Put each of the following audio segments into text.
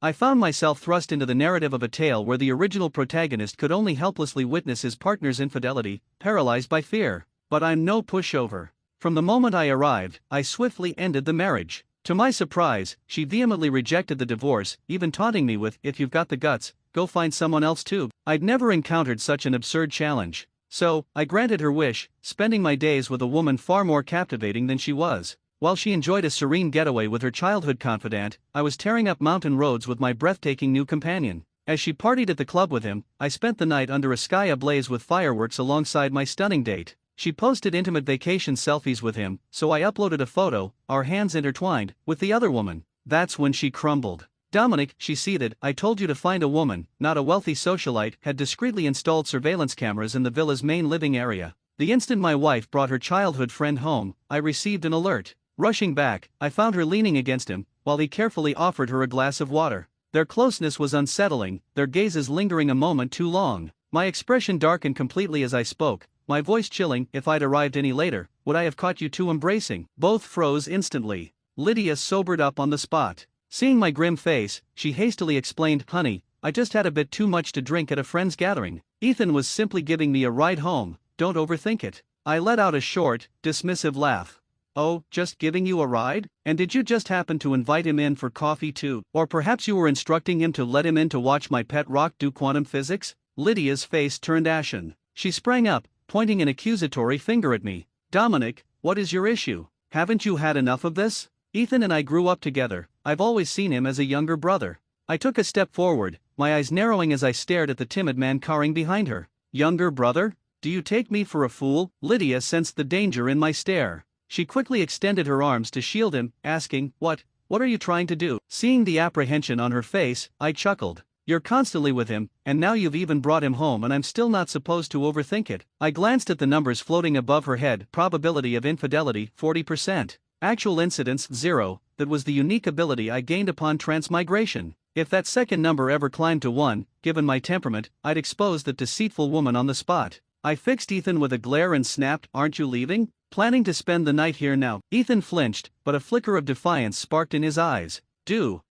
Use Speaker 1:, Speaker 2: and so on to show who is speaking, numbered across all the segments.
Speaker 1: I found myself thrust into the narrative of a tale where the original protagonist could only helplessly witness his partner's infidelity, paralyzed by fear. But I'm no pushover. From the moment I arrived, I swiftly ended the marriage. To my surprise, she vehemently rejected the divorce, even taunting me with, "If you've got the guts, go find someone else too." I'd never encountered such an absurd challenge. So, I granted her wish, spending my days with a woman far more captivating than she was. While she enjoyed a serene getaway with her childhood confidant, I was tearing up mountain roads with my breathtaking new companion. As she partied at the club with him, I spent the night under a sky ablaze with fireworks alongside my stunning date. She posted intimate vacation selfies with him, so I uploaded a photo, our hands intertwined, with the other woman. That's when she crumbled. "Dominic," she seethed, "I told you to find a woman, not a wealthy socialite," had discreetly installed surveillance cameras in the villa's main living area. The instant my wife brought her childhood friend home, I received an alert. Rushing back, I found her leaning against him, while he carefully offered her a glass of water. Their closeness was unsettling, their gazes lingering a moment too long. My expression darkened completely as I spoke, my voice chilling. "If I'd arrived any later, would I have caught you two embracing?" Both froze instantly. Lydia sobered up on the spot. Seeing my grim face, she hastily explained, "Honey, I just had a bit too much to drink at a friend's gathering. Ethan was simply giving me a ride home, don't overthink it." I let out a short, dismissive laugh. "Oh, just giving you a ride? And did you just happen to invite him in for coffee too? Or perhaps you were instructing him to let him in to watch my pet rock do quantum physics?" Lydia's face turned ashen. She sprang up, pointing an accusatory finger at me. "Dominic, what is your issue? Haven't you had enough of this? Ethan and I grew up together, I've always seen him as a younger brother." I took a step forward, my eyes narrowing as I stared at the timid man cowering behind her. "Younger brother? Do you take me for a fool?" Lydia sensed the danger in my stare. She quickly extended her arms to shield him, asking, What are you trying to do?" Seeing the apprehension on her face, I chuckled. "You're constantly with him, and now you've even brought him home, and I'm still not supposed to overthink it." I glanced at the numbers floating above her head. Probability of infidelity, 40%. Actual incidence, 0. That was the unique ability I gained upon transmigration. If that second number ever climbed to 1, given my temperament, I'd expose that deceitful woman on the spot. I fixed Ethan with a glare and snapped, "Aren't you leaving? Planning to spend the night here now?" Ethan flinched, but a flicker of defiance sparked in his eyes.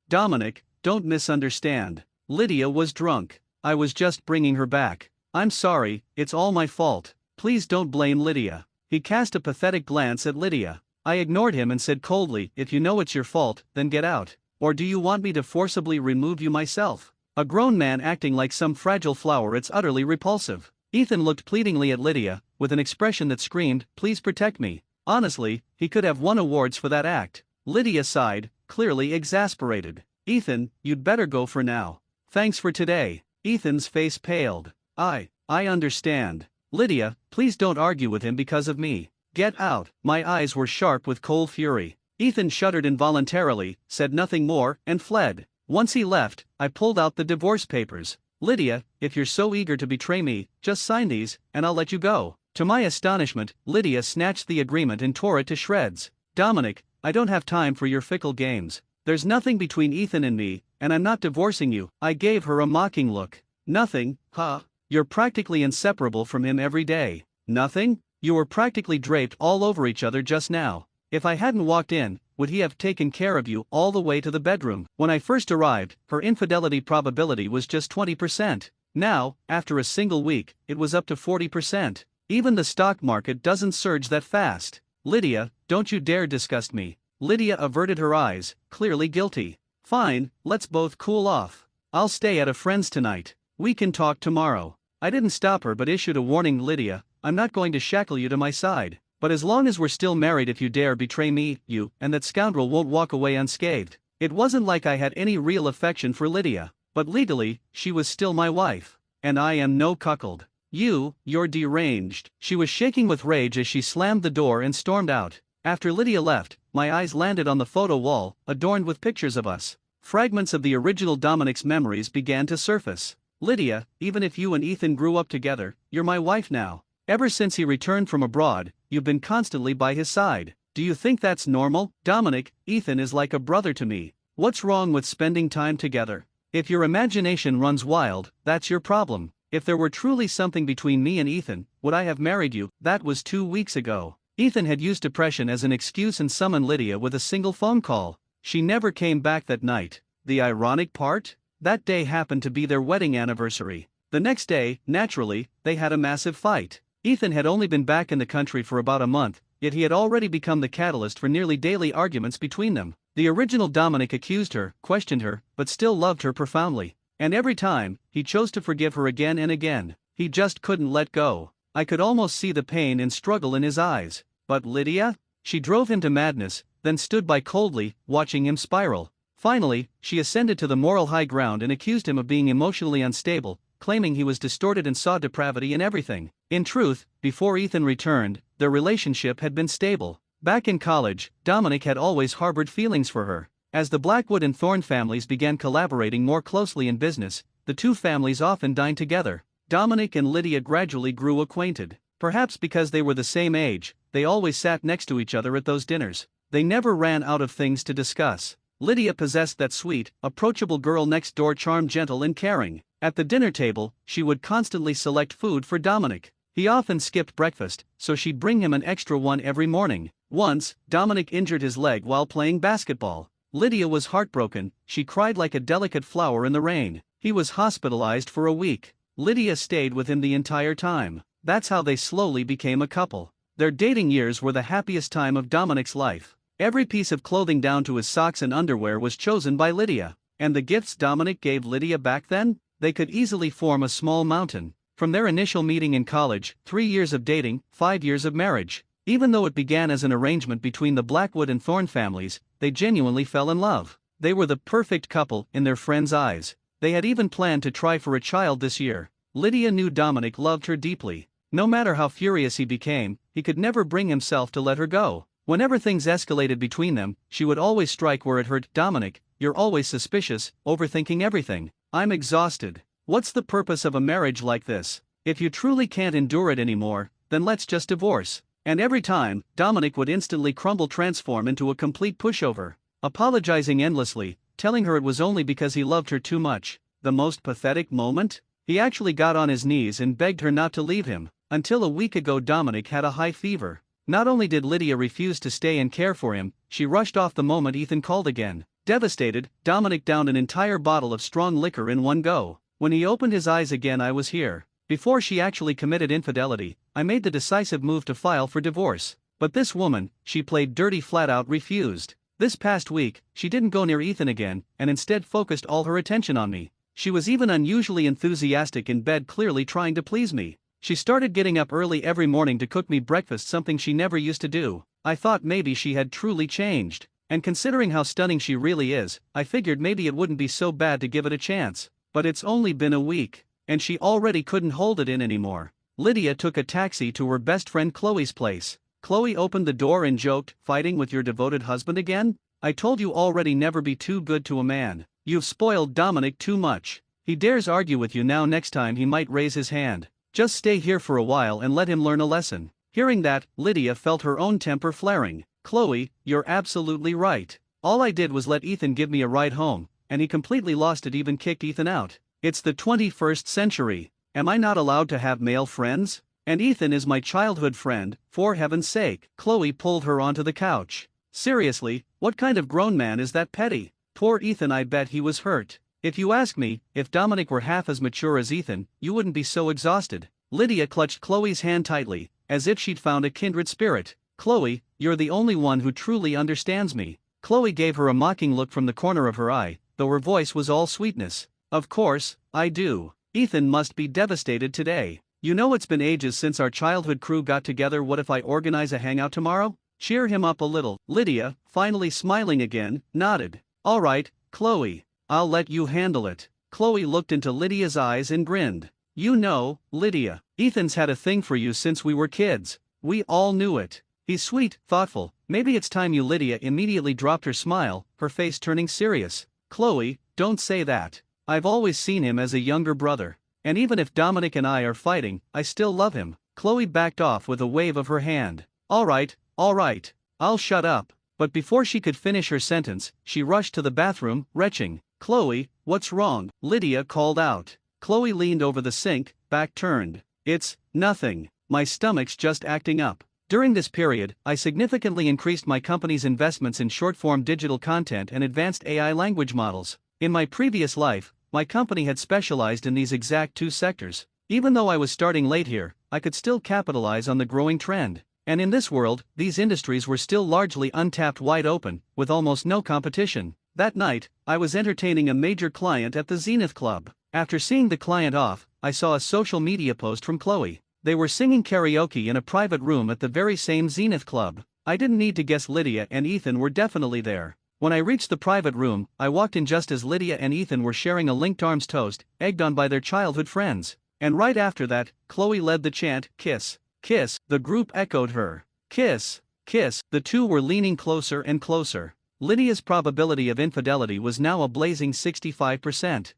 Speaker 1: Dominic, don't misunderstand. Lydia was drunk. I was just bringing her back. I'm sorry, it's all my fault. Please don't blame Lydia." He cast a pathetic glance at Lydia. I ignored him and said coldly, "If you know it's your fault, then get out. Or do you want me to forcibly remove you myself? A grown man acting like some fragile flower, it's utterly repulsive." Ethan looked pleadingly at Lydia, with an expression that screamed, "Please protect me." Honestly, he could have won awards for that act. Lydia sighed, clearly exasperated. "Ethan, you'd better go for now. Thanks for today." Ethan's face paled. I understand. "Lydia, please don't argue with him because of me. Get out." My eyes were sharp with cold fury. Ethan shuddered involuntarily, said nothing more, and fled. Once he left, I pulled out the divorce papers. "Lydia, if you're so eager to betray me, just sign these, and I'll let you go." To my astonishment, Lydia snatched the agreement and tore it to shreds. "Dominic, I don't have time for your fickle games. There's nothing between Ethan and me, and I'm not divorcing you." I gave her a mocking look. "Nothing, huh? You're practically inseparable from him every day." "Nothing? You were practically draped all over each other just now. If I hadn't walked in, would he have taken care of you all the way to the bedroom?" When I first arrived, her infidelity probability was just 20%. Now, after a single week, it was up to 40%. Even the stock market doesn't surge that fast. "Lydia, don't you dare disgust me." Lydia averted her eyes, clearly guilty. "Fine, let's both cool off. I'll stay at a friend's tonight. We can talk tomorrow." I didn't stop her but issued a warning. "Lydia, I'm not going to shackle you to my side. But as long as we're still married, if you dare betray me, you and that scoundrel won't walk away unscathed." It wasn't like I had any real affection for Lydia, but legally, she was still my wife. And I am no cuckold. You're deranged." She was shaking with rage as she slammed the door and stormed out. After Lydia left, my eyes landed on the photo wall, adorned with pictures of us. Fragments of the original Dominic's memories began to surface. "Lydia, even if you and Ethan grew up together, you're my wife now. Ever since he returned from abroad, you've been constantly by his side. Do you think that's normal?" "Dominic, Ethan is like a brother to me. What's wrong with spending time together? If your imagination runs wild, that's your problem. If there were truly something between me and Ethan, would I have married you?" That was 2 weeks ago. Ethan had used depression as an excuse and summoned Lydia with a single phone call. She never came back that night. The ironic part? That day happened to be their wedding anniversary. The next day, naturally, they had a massive fight. Ethan had only been back in the country for about a month, yet he had already become the catalyst for nearly daily arguments between them. The original Dominic accused her, questioned her, but still loved her profoundly. And every time, he chose to forgive her again and again. He just couldn't let go. I could almost see the pain and struggle in his eyes. But Lydia? She drove him to madness, then stood by coldly, watching him spiral. Finally, she ascended to the moral high ground and accused him of being emotionally unstable, claiming he was distorted and saw depravity in everything. In truth, before Ethan returned, their relationship had been stable. Back in college, Dominic had always harbored feelings for her. As the Blackwood and Thorne families began collaborating more closely in business, the two families often dined together. Dominic and Lydia gradually grew acquainted. Perhaps because they were the same age, they always sat next to each other at those dinners. They never ran out of things to discuss. Lydia possessed that sweet, approachable girl next door charm, gentle and caring. At the dinner table, she would constantly select food for Dominic. He often skipped breakfast, so she'd bring him an extra one every morning. Once, Dominic injured his leg while playing basketball. Lydia was heartbroken, she cried like a delicate flower in the rain. He was hospitalized for a week. Lydia stayed with him the entire time. That's how they slowly became a couple. Their dating years were the happiest time of Dominic's life. Every piece of clothing down to his socks and underwear was chosen by Lydia. And the gifts Dominic gave Lydia back then? They could easily form a small mountain. From their initial meeting in college, 3 years of dating, 5 years of marriage. Even though it began as an arrangement between the Blackwood and Thorne families, they genuinely fell in love. They were the perfect couple in their friends' eyes. They had even planned to try for a child this year. Lydia knew Dominic loved her deeply. No matter how furious he became, he could never bring himself to let her go. Whenever things escalated between them, she would always strike where it hurt. Dominic, you're always suspicious, overthinking everything. I'm exhausted. What's the purpose of a marriage like this? If you truly can't endure it anymore, then let's just divorce. And every time, Dominic would instantly transform into a complete pushover, apologizing endlessly, telling her it was only because he loved her too much. The most pathetic moment? He actually got on his knees and begged her not to leave him. Until a week ago, Dominic had a high fever. Not only did Lydia refuse to stay and care for him, she rushed off the moment Ethan called again. Devastated, Dominic downed an entire bottle of strong liquor in one go. When he opened his eyes again, I was here. Before she actually committed infidelity, I made the decisive move to file for divorce. But this woman, she played dirty, flat out refused. This past week, she didn't go near Ethan again, and instead focused all her attention on me. She was even unusually enthusiastic in bed, clearly trying to please me. She started getting up early every morning to cook me breakfast, something she never used to do. I thought maybe she had truly changed. And considering how stunning she really is, I figured maybe it wouldn't be so bad to give it a chance. But it's only been a week, and she already couldn't hold it in anymore. Lydia took a taxi to her best friend Chloe's place. Chloe opened the door and joked, "Fighting with your devoted husband again? I told you already, never be too good to a man. You've spoiled Dominic too much. He dares argue with you now. Next time he might raise his hand. Just stay here for a while and let him learn a lesson." Hearing that, Lydia felt her own temper flaring. "Chloe, you're absolutely right. All I did was let Ethan give me a ride home, and he completely lost it, even kicked Ethan out. It's the 21st century. Am I not allowed to have male friends? And Ethan is my childhood friend, for heaven's sake." Chloe pulled her onto the couch. "Seriously, what kind of grown man is that petty? Poor Ethan, I bet he was hurt. If you ask me, if Dominic were half as mature as Ethan, you wouldn't be so exhausted." Lydia clutched Chloe's hand tightly, as if she'd found a kindred spirit. "Chloe, you're the only one who truly understands me." Chloe gave her a mocking look from the corner of her eye, though her voice was all sweetness. "Of course, I do. Ethan must be devastated today. You know, it's been ages since our childhood crew got together. What if I organize a hangout tomorrow? Cheer him up a little." Lydia, finally smiling again, nodded. "All right, Chloe. I'll let you handle it." Chloe looked into Lydia's eyes and grinned. "You know, Lydia, Ethan's had a thing for you since we were kids. We all knew it. He's sweet, thoughtful. Maybe it's time you." Lydia immediately dropped her smile, her face turning serious. "Chloe, don't say that. I've always seen him as a younger brother. And even if Dominic and I are fighting, I still love him." Chloe backed off with a wave of her hand. All right, I'll shut up." But before she could finish her sentence, she rushed to the bathroom, retching. "Chloe, what's wrong?" Lydia called out. Chloe leaned over the sink, back turned. "It's nothing. My stomach's just acting up." During this period, I significantly increased my company's investments in short-form digital content and advanced AI language models. In my previous life, my company had specialized in these exact two sectors. Even though I was starting late here, I could still capitalize on the growing trend. And in this world, these industries were still largely untapped, wide open, with almost no competition. That night, I was entertaining a major client at the Zenith Club. After seeing the client off, I saw a social media post from Chloe. They were singing karaoke in a private room at the very same Zenith Club. I didn't need to guess, Lydia and Ethan were definitely there. When I reached the private room, I walked in just as Lydia and Ethan were sharing a linked arms toast, egged on by their childhood friends. And right after that, Chloe led the chant, "Kiss, kiss." The group echoed her. "Kiss, kiss." The two were leaning closer and closer. Lydia's probability of infidelity was now a blazing 65%.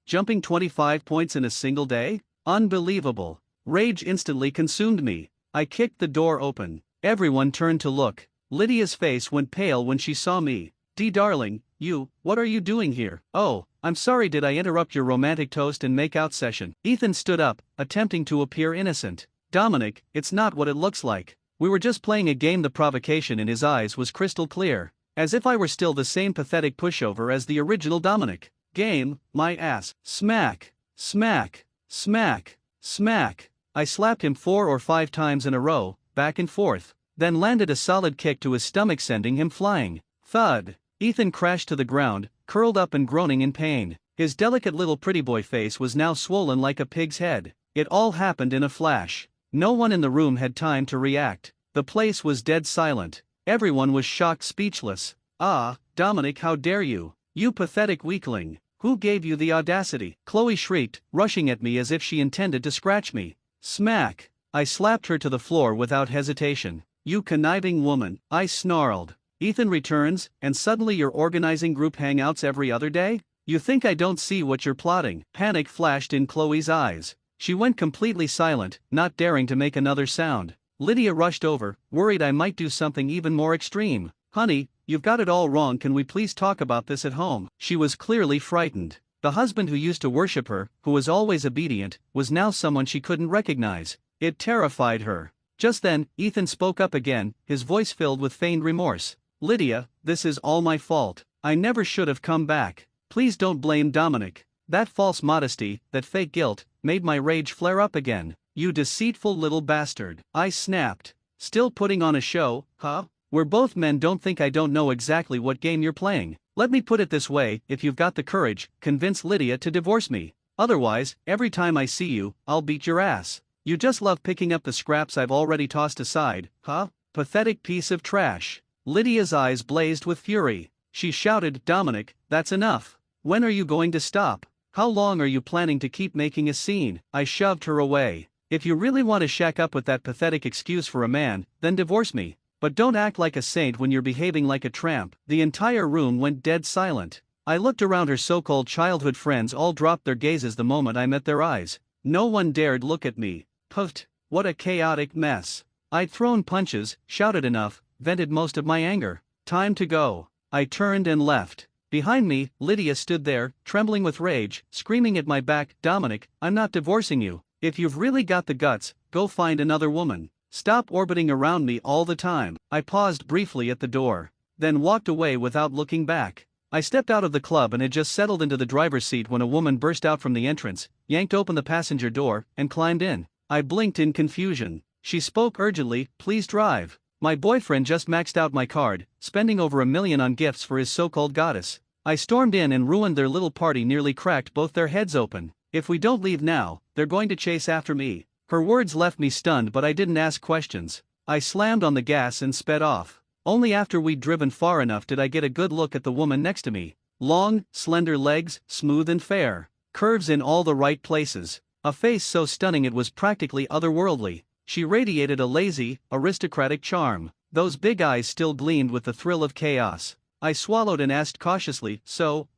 Speaker 1: Jumping 25 points in a single day? Unbelievable. Rage instantly consumed me. I kicked the door open. Everyone turned to look. Lydia's face went pale when she saw me. Darling, what are you doing here?" "Oh, I'm sorry, did I interrupt your romantic toast and make-out session?" Ethan stood up, attempting to appear innocent. "Dominic, it's not what it looks like. We were just playing a game." The provocation in his eyes was crystal clear. As if I were still the same pathetic pushover as the original Dominic. "Game, my ass." Smack, smack, smack, smack. I slapped him 4 or 5 times in a row, back and forth, then landed a solid kick to his stomach, sending him flying. Thud. Ethan crashed to the ground, curled up and groaning in pain. His delicate little pretty boy face was now swollen like a pig's head. It all happened in a flash. No one in the room had time to react. The place was dead silent. Everyone was shocked, speechless. "Ah, Dominic, how dare you? You pathetic weakling. Who gave you the audacity?" Chloe shrieked, rushing at me as if she intended to scratch me. Smack. I slapped her to the floor without hesitation. "You conniving woman," I snarled. "Ethan returns, and suddenly you're organizing group hangouts every other day? You think I don't see what you're plotting?" Panic flashed in Chloe's eyes. She went completely silent, not daring to make another sound. Lydia rushed over, worried I might do something even more extreme. "Honey, you've got it all wrong. Can we please talk about this at home?" She was clearly frightened. The husband who used to worship her, who was always obedient, was now someone she couldn't recognize. It terrified her. Just then, Ethan spoke up again, his voice filled with feigned remorse. "Lydia, this is all my fault. I never should have come back. Please don't blame Dominic." That false modesty, that fake guilt, made my rage flare up again. "You deceitful little bastard," I snapped. "Still putting on a show, huh? We're both men. Don't think I don't know exactly what game you're playing. Let me put it this way, if you've got the courage, convince Lydia to divorce me. Otherwise, every time I see you, I'll beat your ass. You just love picking up the scraps I've already tossed aside, huh? Pathetic piece of trash." Lydia's eyes blazed with fury. She shouted, "Dominic, that's enough. When are you going to stop? How long are you planning to keep making a scene?" I shoved her away. "If you really want to shack up with that pathetic excuse for a man, then divorce me. But don't act like a saint when you're behaving like a tramp." The entire room went dead silent. I looked around. Her so-called childhood friends all dropped their gazes the moment I met their eyes. No one dared look at me. Puffed. What a chaotic mess. I'd thrown punches, shouted enough, vented most of my anger. Time to go. I turned and left. Behind me, Lydia stood there, trembling with rage, screaming at my back, "Dominic, I'm not divorcing you. If you've really got the guts, go find another woman. Stop orbiting around me all the time." I paused briefly at the door, then walked away without looking back. I stepped out of the club and had just settled into the driver's seat when a woman burst out from the entrance, yanked open the passenger door, and climbed in. I blinked in confusion. She spoke urgently, "Please drive. My boyfriend just maxed out my card, spending over $1 million on gifts for his so-called goddess." I stormed in and ruined their little party, nearly cracked both their heads open. "If we don't leave now, they're going to chase after me." Her words left me stunned, but I didn't ask questions. I slammed on the gas and sped off. Only after we'd driven far enough did I get a good look at the woman next to me. Long, slender legs, smooth and fair. Curves in all the right places. A face so stunning it was practically otherworldly. She radiated a lazy, aristocratic charm. Those big eyes still gleamed with the thrill of chaos. I swallowed and asked cautiously, "So,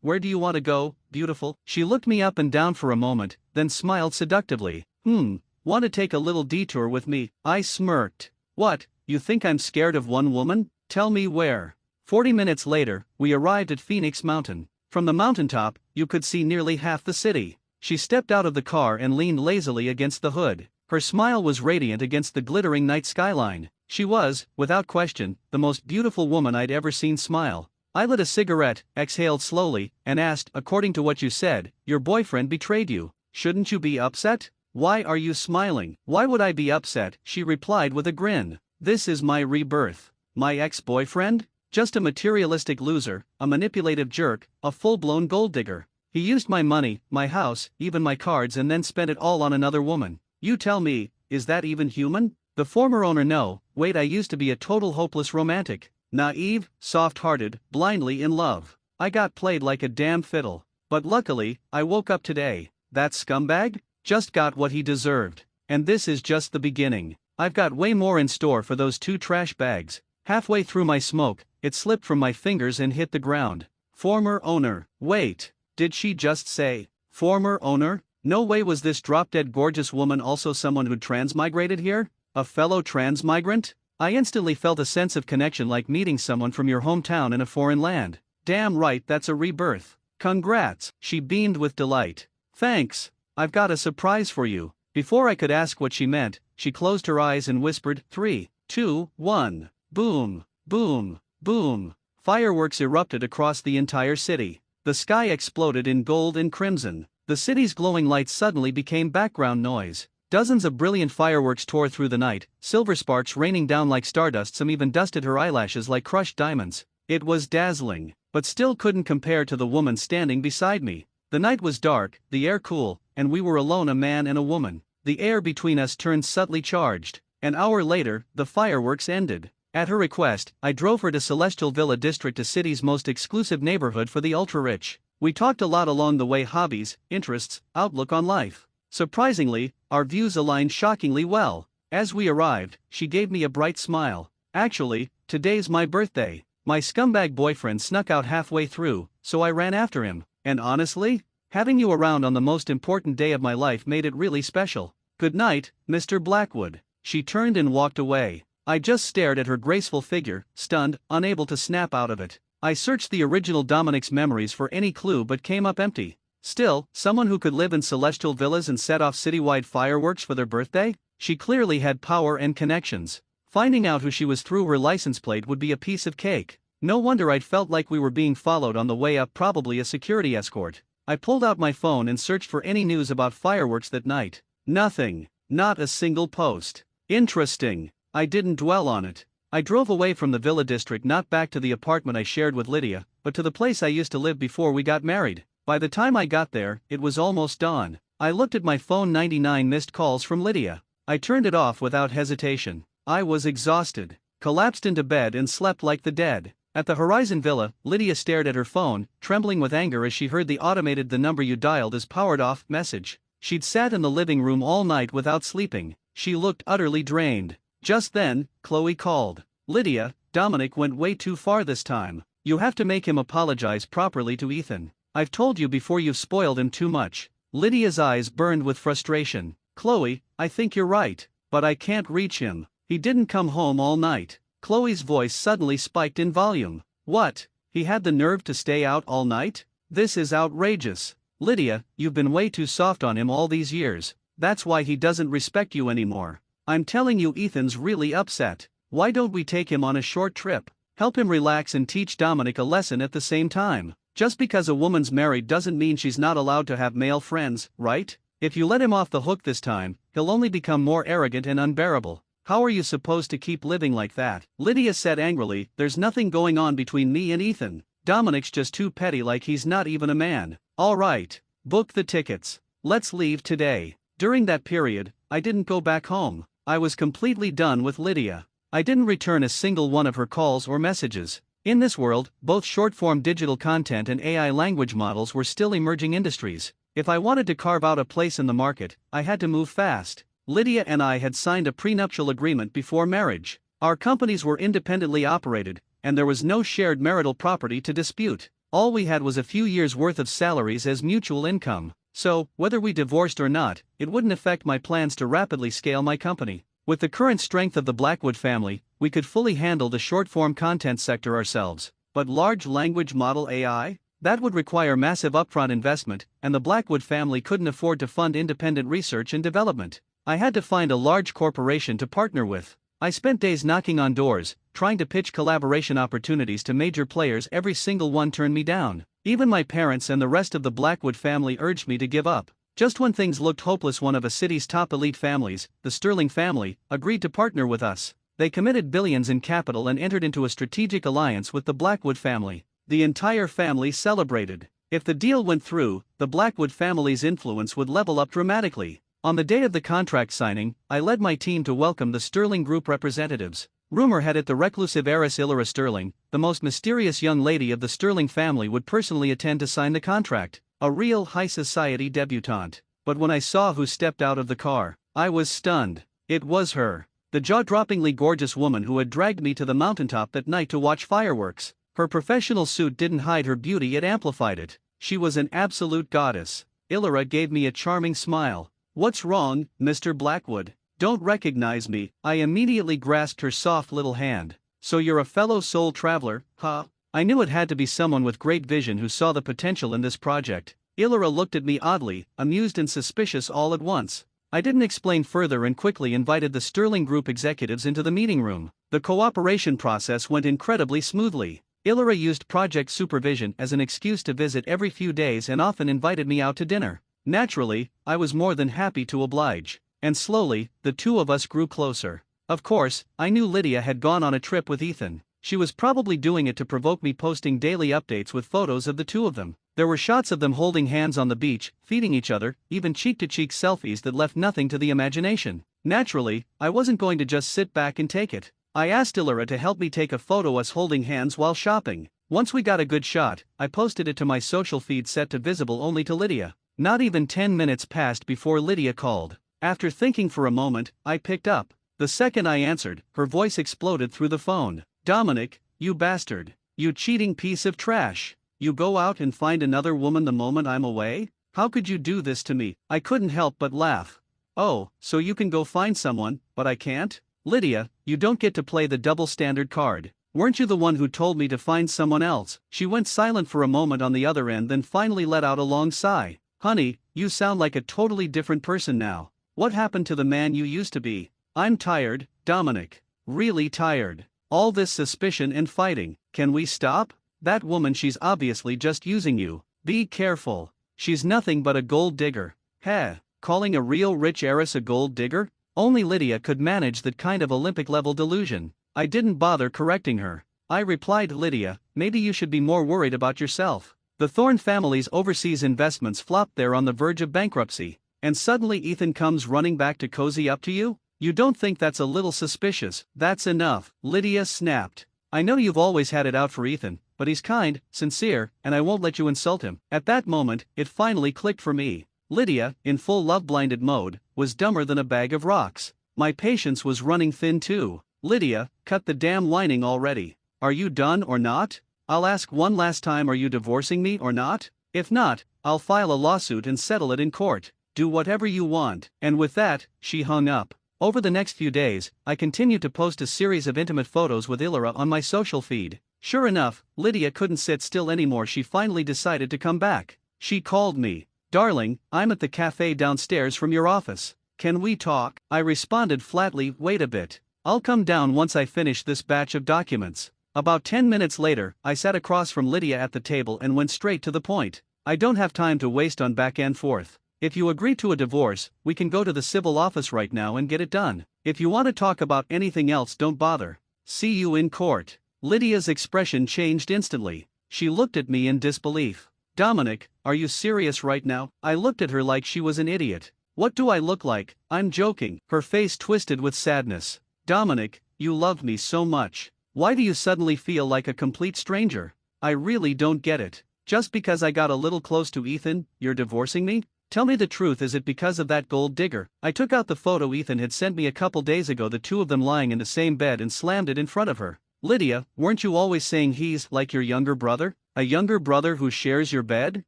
Speaker 1: where do you want to go, beautiful?" She looked me up and down for a moment, then smiled seductively. Want to take a little detour with me?" I smirked. "What, you think I'm scared of one woman? Tell me where." 40 minutes later, we arrived at Phoenix Mountain. From the mountaintop, you could see nearly half the city. She stepped out of the car and leaned lazily against the hood. Her smile was radiant against the glittering night skyline. She was, without question, the most beautiful woman I'd ever seen smile. I lit a cigarette, exhaled slowly, and asked, according to what you said, your boyfriend betrayed you. Shouldn't you be upset? Why are you smiling? Why would I be upset? She replied with a grin. This is my rebirth. My ex-boyfriend? Just a materialistic loser, a manipulative jerk, a full-blown gold digger. He used my money, my house, even my cards and then spent it all on another woman. You tell me, is that even human? The former owner no, wait I used to be a total hopeless romantic. Naive, soft-hearted, blindly in love. I got played like a damn fiddle. But luckily, I woke up today. That scumbag? Just got what he deserved. And this is just the beginning. I've got way more in store for those 2 trash bags. Halfway through my smoke, it slipped from my fingers and hit the ground. Former owner. Wait. Did she just say, former owner? No way was this drop-dead gorgeous woman also someone who'd transmigrated here? A fellow transmigrant? I instantly felt a sense of connection like meeting someone from your hometown in a foreign land. Damn right, that's a rebirth. Congrats, she beamed with delight. Thanks. I've got a surprise for you. Before I could ask what she meant, she closed her eyes and whispered, 3, 2, 1. Boom, boom, boom. Fireworks erupted across the entire city. The sky exploded in gold and crimson. The city's glowing lights suddenly became background noise. Dozens of brilliant fireworks tore through the night, silver sparks raining down like stardust. Some even dusted her eyelashes like crushed diamonds. It was dazzling, but still couldn't compare to the woman standing beside me. The night was dark, the air cool, and we were alone, a man and a woman. The air between us turned subtly charged. An hour later, the fireworks ended. At her request, I drove her to Celestial Villa District, a city's most exclusive neighborhood for the ultra-rich. We talked a lot along the way, hobbies, interests, outlook on life. Surprisingly, our views aligned shockingly well. As we arrived, she gave me a bright smile. Actually, today's my birthday. My scumbag boyfriend snuck out halfway through, so I ran after him. And honestly, having you around on the most important day of my life made it really special. Good night, Mr. Blackwood. She turned and walked away. I just stared at her graceful figure, stunned, unable to snap out of it. I searched the original Dominic's memories for any clue but came up empty. Still, someone who could live in celestial villas and set off citywide fireworks for their birthday? She clearly had power and connections. Finding out who she was through her license plate would be a piece of cake. No wonder I'd felt like we were being followed on the way up, probably a security escort. I pulled out my phone and searched for any news about fireworks that night. Nothing. Not a single post. Interesting. I didn't dwell on it. I drove away from the Villa District, not back to the apartment I shared with Lydia, but to the place I used to live before we got married. By the time I got there, it was almost dawn. I looked at my phone, 99 missed calls from Lydia. I turned it off without hesitation. I was exhausted, collapsed into bed and slept like the dead. At the Horizon Villa, Lydia stared at her phone, trembling with anger as she heard the automated "the number you dialed is powered off" message. She'd sat in the living room all night without sleeping. She looked utterly drained. Just then, Chloe called. Lydia, Dominic went way too far this time. You have to make him apologize properly to Ethan. I've told you before, you've spoiled him too much. Lydia's eyes burned with frustration. Chloe, I think you're right, but I can't reach him. He didn't come home all night. Chloe's voice suddenly spiked in volume. What? He had the nerve to stay out all night? This is outrageous. Lydia, you've been way too soft on him all these years. That's why he doesn't respect you anymore. I'm telling you, Ethan's really upset. Why don't we take him on a short trip? Help him relax and teach Dominic a lesson at the same time. Just because a woman's married doesn't mean she's not allowed to have male friends, right? If you let him off the hook this time, he'll only become more arrogant and unbearable. How are you supposed to keep living like that? Lydia said angrily, there's nothing going on between me and Ethan. Dominic's just too petty, like he's not even a man. All right. Book the tickets. Let's leave today. During that period, I didn't go back home. I was completely done with Lydia. I didn't return a single one of her calls or messages. In this world, both short-form digital content and AI language models were still emerging industries. If I wanted to carve out a place in the market, I had to move fast. Lydia and I had signed a prenuptial agreement before marriage. Our companies were independently operated, and there was no shared marital property to dispute. All we had was a few years' worth of salaries as mutual income. So, whether we divorced or not, it wouldn't affect my plans to rapidly scale my company. With the current strength of the Blackwood family, we could fully handle the short-form content sector ourselves. But large language model AI? That would require massive upfront investment, and the Blackwood family couldn't afford to fund independent research and development. I had to find a large corporation to partner with. I spent days knocking on doors, trying to pitch collaboration opportunities to major players. Every single one turned me down. Even my parents and the rest of the Blackwood family urged me to give up. Just when things looked hopeless, one of a city's top elite families, the Sterling family, agreed to partner with us. They committed billions in capital and entered into a strategic alliance with the Blackwood family. The entire family celebrated. If the deal went through, the Blackwood family's influence would level up dramatically. On the day of the contract signing, I led my team to welcome the Sterling Group representatives. Rumor had it the reclusive heiress Illyra Sterling, the most mysterious young lady of the Sterling family, would personally attend to sign the contract. A real high society debutante. But when I saw who stepped out of the car, I was stunned. It was her. The jaw-droppingly gorgeous woman who had dragged me to the mountaintop that night to watch fireworks. Her professional suit didn't hide her beauty, it amplified it. She was an absolute goddess. Illyra gave me a charming smile. "What's wrong, Mr. Blackwood? Don't recognize me?" I immediately grasped her soft little hand. "So you're a fellow soul traveler, huh?" I knew it had to be someone with great vision who saw the potential in this project. Illyra looked at me oddly, amused and suspicious all at once. I didn't explain further and quickly invited the Sterling Group executives into the meeting room. The cooperation process went incredibly smoothly. Illyra used project supervision as an excuse to visit every few days and often invited me out to dinner. Naturally, I was more than happy to oblige. And slowly, the two of us grew closer. Of course, I knew Lydia had gone on a trip with Ethan. She was probably doing it to provoke me, posting daily updates with photos of the two of them. There were shots of them holding hands on the beach, feeding each other, even cheek-to-cheek selfies that left nothing to the imagination. Naturally, I wasn't going to just sit back and take it. I asked Illyra to help me take a photo us holding hands while shopping. Once we got a good shot, I posted it to my social feed set to visible only to Lydia. Not even 10 minutes passed before Lydia called. After thinking for a moment, I picked up. The second I answered, her voice exploded through the phone. "Dominic, you bastard. You cheating piece of trash. You go out and find another woman the moment I'm away? How could you do this to me?" I couldn't help but laugh. "Oh, so you can go find someone, but I can't? Lydia, you don't get to play the double standard card. Weren't you the one who told me to find someone else?" She went silent for a moment on the other end, then finally let out a long sigh. "Honey, you sound like a totally different person now. What happened to the man you used to be?" "I'm tired, Dominic. Really tired. All this suspicion and fighting. Can we stop? That woman, she's obviously just using you. Be careful. She's nothing but a gold digger." Heh, calling a real rich heiress a gold digger? Only Lydia could manage that kind of Olympic-level delusion. I didn't bother correcting her. I replied, "Lydia, maybe you should be more worried about yourself. The Thorne family's overseas investments flopped, they're on the verge of bankruptcy. And suddenly Ethan comes running back to cozy up to you? You don't think that's a little suspicious?" "That's enough," Lydia snapped. "I know you've always had it out for Ethan, but he's kind, sincere, and I won't let you insult him." At that moment, it finally clicked for me. Lydia, in full love-blinded mode, was dumber than a bag of rocks. My patience was running thin too. "Lydia, cut the damn whining already. Are you done or not? I'll ask one last time, are you divorcing me or not? If not, I'll file a lawsuit and settle it in court. Do whatever you want." And with that, she hung up. Over the next few days, I continued to post a series of intimate photos with Illyra on my social feed. Sure enough, Lydia couldn't sit still anymore. She finally decided to come back. She called me. "Darling, I'm at the cafe downstairs from your office. Can we talk?" I responded flatly, "Wait a bit. I'll come down once I finish this batch of documents." About 10 minutes later, I sat across from Lydia at the table and went straight to the point. "I don't have time to waste on back and forth. If you agree to a divorce, we can go to the civil office right now and get it done. If you want to talk about anything else, don't bother. See you in court." Lydia's expression changed instantly. She looked at me in disbelief. "Dominic, are you serious right now?" I looked at her like she was an idiot. "What do I look like?" "I'm joking." Her face twisted with sadness. "Dominic, you loved me so much. Why do you suddenly feel like a complete stranger? I really don't get it. Just because I got a little close to Ethan, you're divorcing me? Tell me the truth, is it because of that gold digger?" I took out the photo Ethan had sent me a couple days ago, the two of them lying in the same bed, and slammed it in front of her. "Lydia, weren't you always saying he's like your younger brother? A younger brother who shares your bed?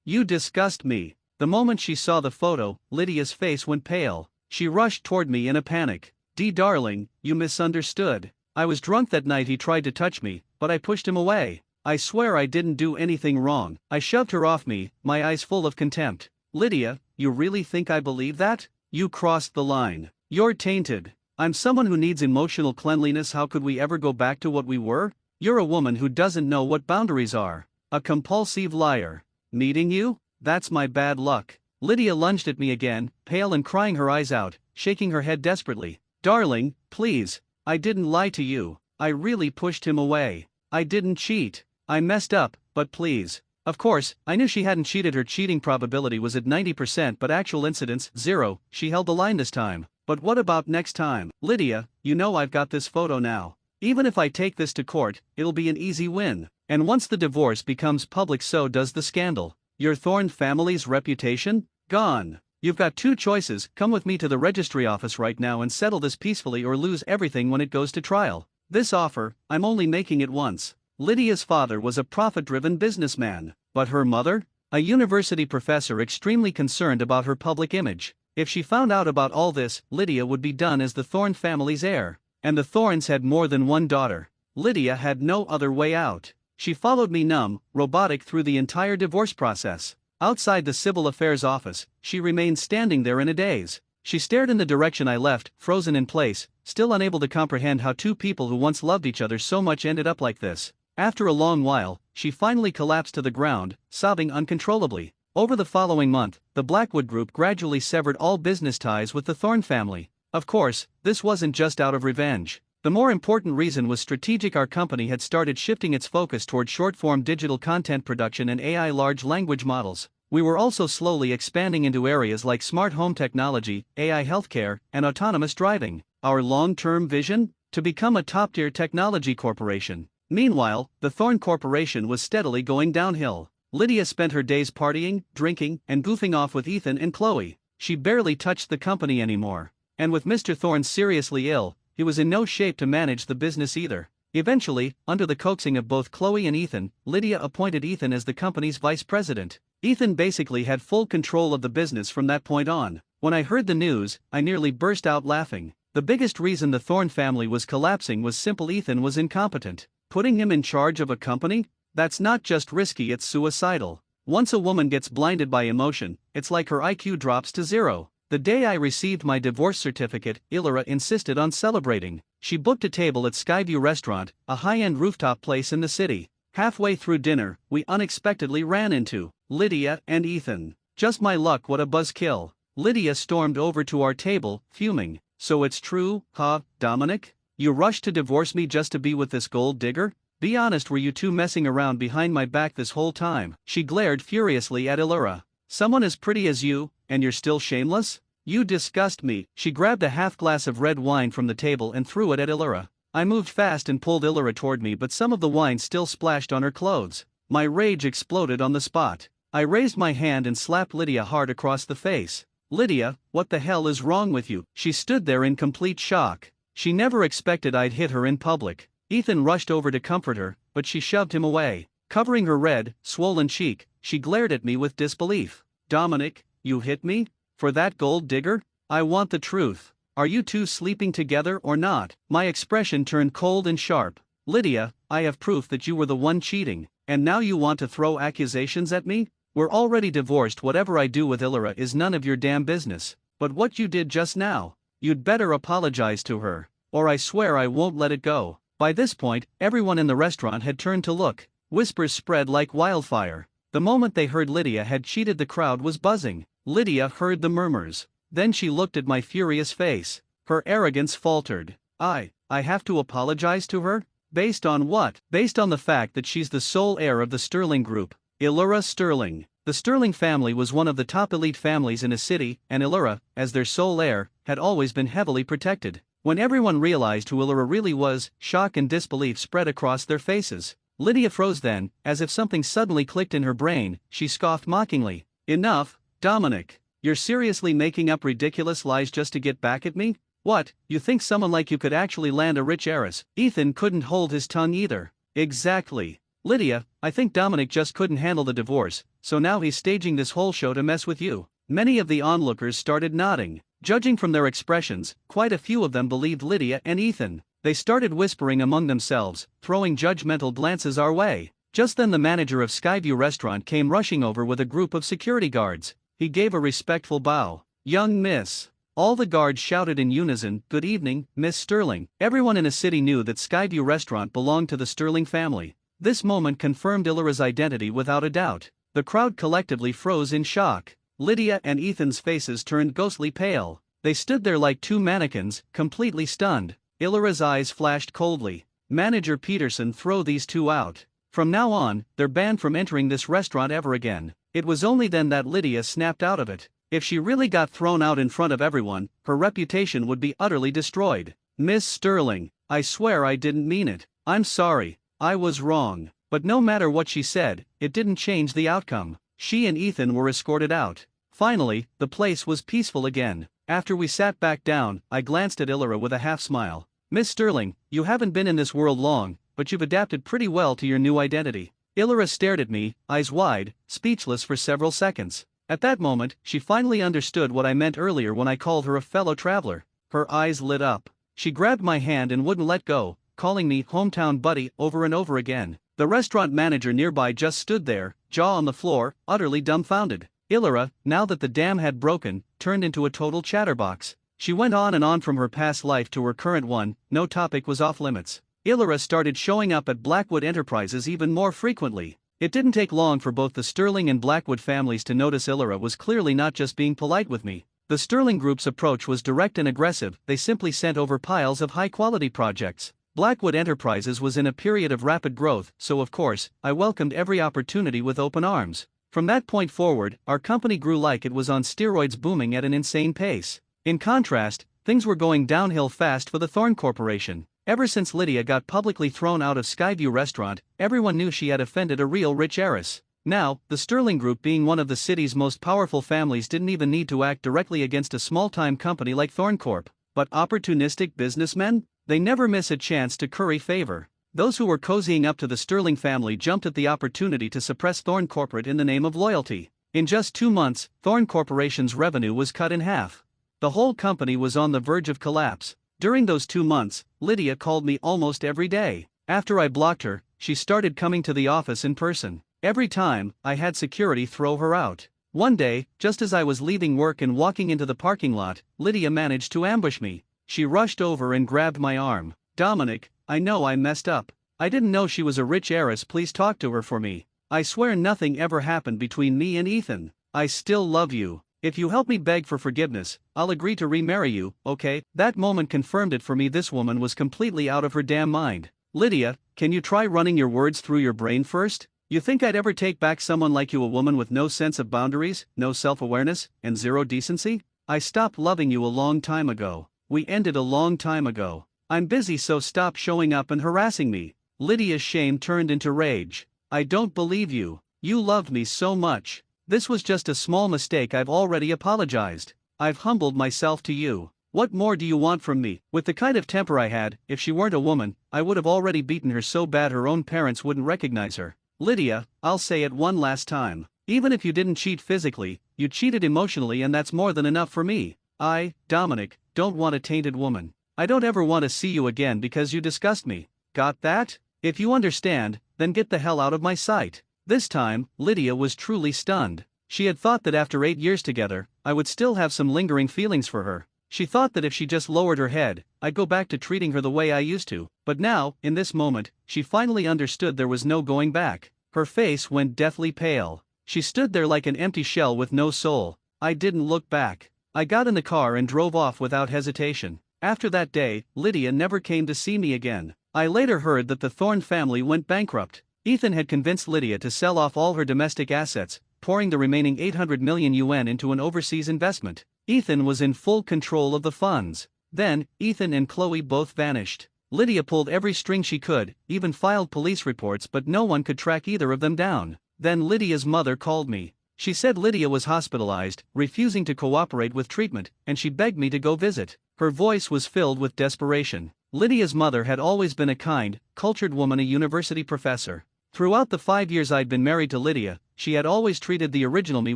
Speaker 1: You disgust me." The moment she saw the photo, Lydia's face went pale. She rushed toward me in a panic. Darling, you misunderstood. I was drunk that night. He tried to touch me, but I pushed him away. I swear I didn't do anything wrong." I shoved her off me, my eyes full of contempt. "Lydia, you really think I believe that? You crossed the line. You're tainted. I'm someone who needs emotional cleanliness. How could we ever go back to what we were? You're a woman who doesn't know what boundaries are. A compulsive liar. Meeting you? That's my bad luck. Lydia lunged at me again, pale and crying her eyes out, shaking her head desperately. Darling, please. I didn't lie to you. I really pushed him away. I didn't cheat. I messed up, but please. Of course, I knew she hadn't cheated. Her cheating probability was at 90%, but actual incidents, 0. She held the line this time. But what about next time? Lydia, you know I've got this photo now. Even if I take this to court, it'll be an easy win. And once the divorce becomes public, so does the scandal. Your Thorne family's reputation? Gone. You've got two choices: come with me to the registry office right now and settle this peacefully, or lose everything when it goes to trial. This offer, I'm only making it once. Lydia's father was a profit-driven businessman, but her mother? A university professor extremely concerned about her public image. If she found out about all this, Lydia would be done as the Thorne family's heir. And the Thornes had more than one daughter. Lydia had no other way out. She followed me numb, robotic through the entire divorce process. Outside the civil affairs office, she remained standing there in a daze. She stared in the direction I left, frozen in place, still unable to comprehend how two people who once loved each other so much ended up like this. After a long while, she finally collapsed to the ground, sobbing uncontrollably. Over the following month, the Blackwood Group gradually severed all business ties with the Thorne family. Of course, this wasn't just out of revenge. The more important reason was strategic. Our company had started shifting its focus toward short-form digital content production and AI large language models. We were also slowly expanding into areas like smart home technology, AI healthcare, and autonomous driving. Our long-term vision? To become a top-tier technology corporation. Meanwhile, the Thorne Corporation was steadily going downhill. Lydia spent her days partying, drinking, and goofing off with Ethan and Chloe. She barely touched the company anymore. And with Mr. Thorne seriously ill, he was in no shape to manage the business either. Eventually, under the coaxing of both Chloe and Ethan, Lydia appointed Ethan as the company's vice president. Ethan basically had full control of the business from that point on. When I heard the news, I nearly burst out laughing. The biggest reason the Thorne family was collapsing was simple: Ethan was incompetent. Putting him in charge of a company? That's not just risky, it's suicidal. Once a woman gets blinded by emotion, it's like her IQ drops to 0. The day I received my divorce certificate, Illyra insisted on celebrating. She booked a table at Skyview Restaurant, a high-end rooftop place in the city. Halfway through dinner, we unexpectedly ran into Lydia and Ethan. Just my luck, what a buzzkill. Lydia stormed over to our table, fuming. So it's true, huh, Dominic? You rushed to divorce me just to be with this gold digger? Be honest, were you two messing around behind my back this whole time? She glared furiously at Illyra. Someone as pretty as you, and you're still shameless? You disgust me. She grabbed a half glass of red wine from the table and threw it at Illyra. I moved fast and pulled Illyra toward me, but some of the wine still splashed on her clothes. My rage exploded on the spot. I raised my hand and slapped Lydia hard across the face. Lydia, what the hell is wrong with you? She stood there in complete shock. She never expected I'd hit her in public. Ethan rushed over to comfort her, but she shoved him away. Covering her red, swollen cheek, she glared at me with disbelief. Dominic, you hit me? For that gold digger? I want the truth. Are you two sleeping together or not? My expression turned cold and sharp. Lydia, I have proof that you were the one cheating, and now you want to throw accusations at me? We're already divorced. Whatever I do with Illyra is none of your damn business. But what you did just now, you'd better apologize to her, or I swear I won't let it go. By this point, everyone in the restaurant had turned to look. Whispers spread like wildfire. The moment they heard Lydia had cheated, the crowd was buzzing. Lydia heard the murmurs. Then she looked at my furious face. Her arrogance faltered. I have to apologize to her? Based on what? Based on the fact that she's the sole heir of the Sterling Group. Illyra Sterling. The Sterling family was one of the top elite families in a city, and Illyra, as their sole heir, had always been heavily protected. When everyone realized who Illyra really was, shock and disbelief spread across their faces. Lydia froze then, as if something suddenly clicked in her brain. She scoffed mockingly. Enough, Dominic. You're seriously making up ridiculous lies just to get back at me? What, you think someone like you could actually land a rich heiress? Ethan couldn't hold his tongue either. Exactly. Lydia, I think Dominic just couldn't handle the divorce, so now he's staging this whole show to mess with you. Many of the onlookers started nodding. Judging from their expressions, quite a few of them believed Lydia and Ethan. They started whispering among themselves, throwing judgmental glances our way. Just then the manager of Skyview Restaurant came rushing over with a group of security guards. He gave a respectful bow. Young miss, All the guards shouted in unison, "Good evening, Miss Sterling." Everyone in a city knew that Skyview Restaurant belonged to the Sterling family. This moment confirmed Illyra's identity without a doubt. The crowd collectively froze in shock. Lydia and Ethan's faces turned ghostly pale. They stood there like two mannequins, completely stunned. Illyra's eyes flashed coldly. "Manager Peterson, throw these two out. From now on, they're banned from entering this restaurant ever again." It was only then that Lydia snapped out of it. If she really got thrown out in front of everyone, her reputation would be utterly destroyed. "Miss Sterling, I swear I didn't mean it. I'm sorry. I was wrong." But no matter what she said, it didn't change the outcome. She and Ethan were escorted out. Finally, the place was peaceful again. After we sat back down, I glanced at Illyra with a half-smile. "Miss Sterling, you haven't been in this world long, but you've adapted pretty well to your new identity." Illyra stared at me, eyes wide, speechless for several seconds. At that moment, she finally understood what I meant earlier when I called her a fellow traveler. Her eyes lit up. She grabbed my hand and wouldn't let go, calling me hometown buddy over and over again. The restaurant manager nearby just stood there, jaw on the floor, utterly dumbfounded. Illyra, now that the dam had broken, turned into a total chatterbox. She went on and on from her past life to her current one, no topic was off limits. Illyra started showing up at Blackwood Enterprises even more frequently. It didn't take long for both the Sterling and Blackwood families to notice Illyra was clearly not just being polite with me. The Sterling Group's approach was direct and aggressive, they simply sent over piles of high-quality projects. Blackwood Enterprises was in a period of rapid growth, so of course, I welcomed every opportunity with open arms. From that point forward, our company grew like it was on steroids, booming at an insane pace. In contrast, things were going downhill fast for the Thorn Corporation. Ever since Lydia got publicly thrown out of Skyview Restaurant, everyone knew she had offended a real rich heiress. Now, the Sterling Group, being one of the city's most powerful families, didn't even need to act directly against a small-time company like Thorncorp. But opportunistic businessmen? They never miss a chance to curry favor. Those who were cozying up to the Sterling family jumped at the opportunity to suppress Thorn Corporate in the name of loyalty. In just 2 months, Thorn Corporation's revenue was cut in half. The whole company was on the verge of collapse. During those 2 months, Lydia called me almost every day. After I blocked her, she started coming to the office in person. Every time, I had security throw her out. One day, just as I was leaving work and walking into the parking lot, Lydia managed to ambush me. She rushed over and grabbed my arm. "Dominic, I know I messed up. I didn't know she was a rich heiress. Please talk to her for me. I swear nothing ever happened between me and Ethan. I still love you. If you help me beg for forgiveness, I'll agree to remarry you, okay?" That moment confirmed it for me. This woman was completely out of her damn mind. "Lydia, can you try running your words through your brain first? You think I'd ever take back someone like you, a woman with no sense of boundaries, no self-awareness, and zero decency? I stopped loving you a long time ago. We ended a long time ago. I'm busy, so stop showing up and harassing me." Lydia's shame turned into rage. "I don't believe you. You loved me so much. This was just a small mistake. I've already apologized. I've humbled myself to you. What more do you want from me?" With the kind of temper I had, if she weren't a woman, I would have already beaten her so bad her own parents wouldn't recognize her. "Lydia, I'll say it one last time. Even if you didn't cheat physically, you cheated emotionally, and that's more than enough for me. I, Dominic, don't want a tainted woman. I don't ever want to see you again because you disgust me. Got that? If you understand, then get the hell out of my sight." This time, Lydia was truly stunned. She had thought that after 8 years together, I would still have some lingering feelings for her. She thought that if she just lowered her head, I'd go back to treating her the way I used to. But now, in this moment, she finally understood there was no going back. Her face went deathly pale. She stood there like an empty shell with no soul. I didn't look back. I got in the car and drove off without hesitation. After that day, Lydia never came to see me again. I later heard that the Thorn family went bankrupt. Ethan had convinced Lydia to sell off all her domestic assets, pouring the remaining 800 million yuan into an overseas investment. Ethan was in full control of the funds. Then, Ethan and Chloe both vanished. Lydia pulled every string she could, even filed police reports, but no one could track either of them down. Then Lydia's mother called me. She said Lydia was hospitalized, refusing to cooperate with treatment, and she begged me to go visit. Her voice was filled with desperation. Lydia's mother had always been a kind, cultured woman, a university professor. Throughout the 5 years I'd been married to Lydia, she had always treated the original me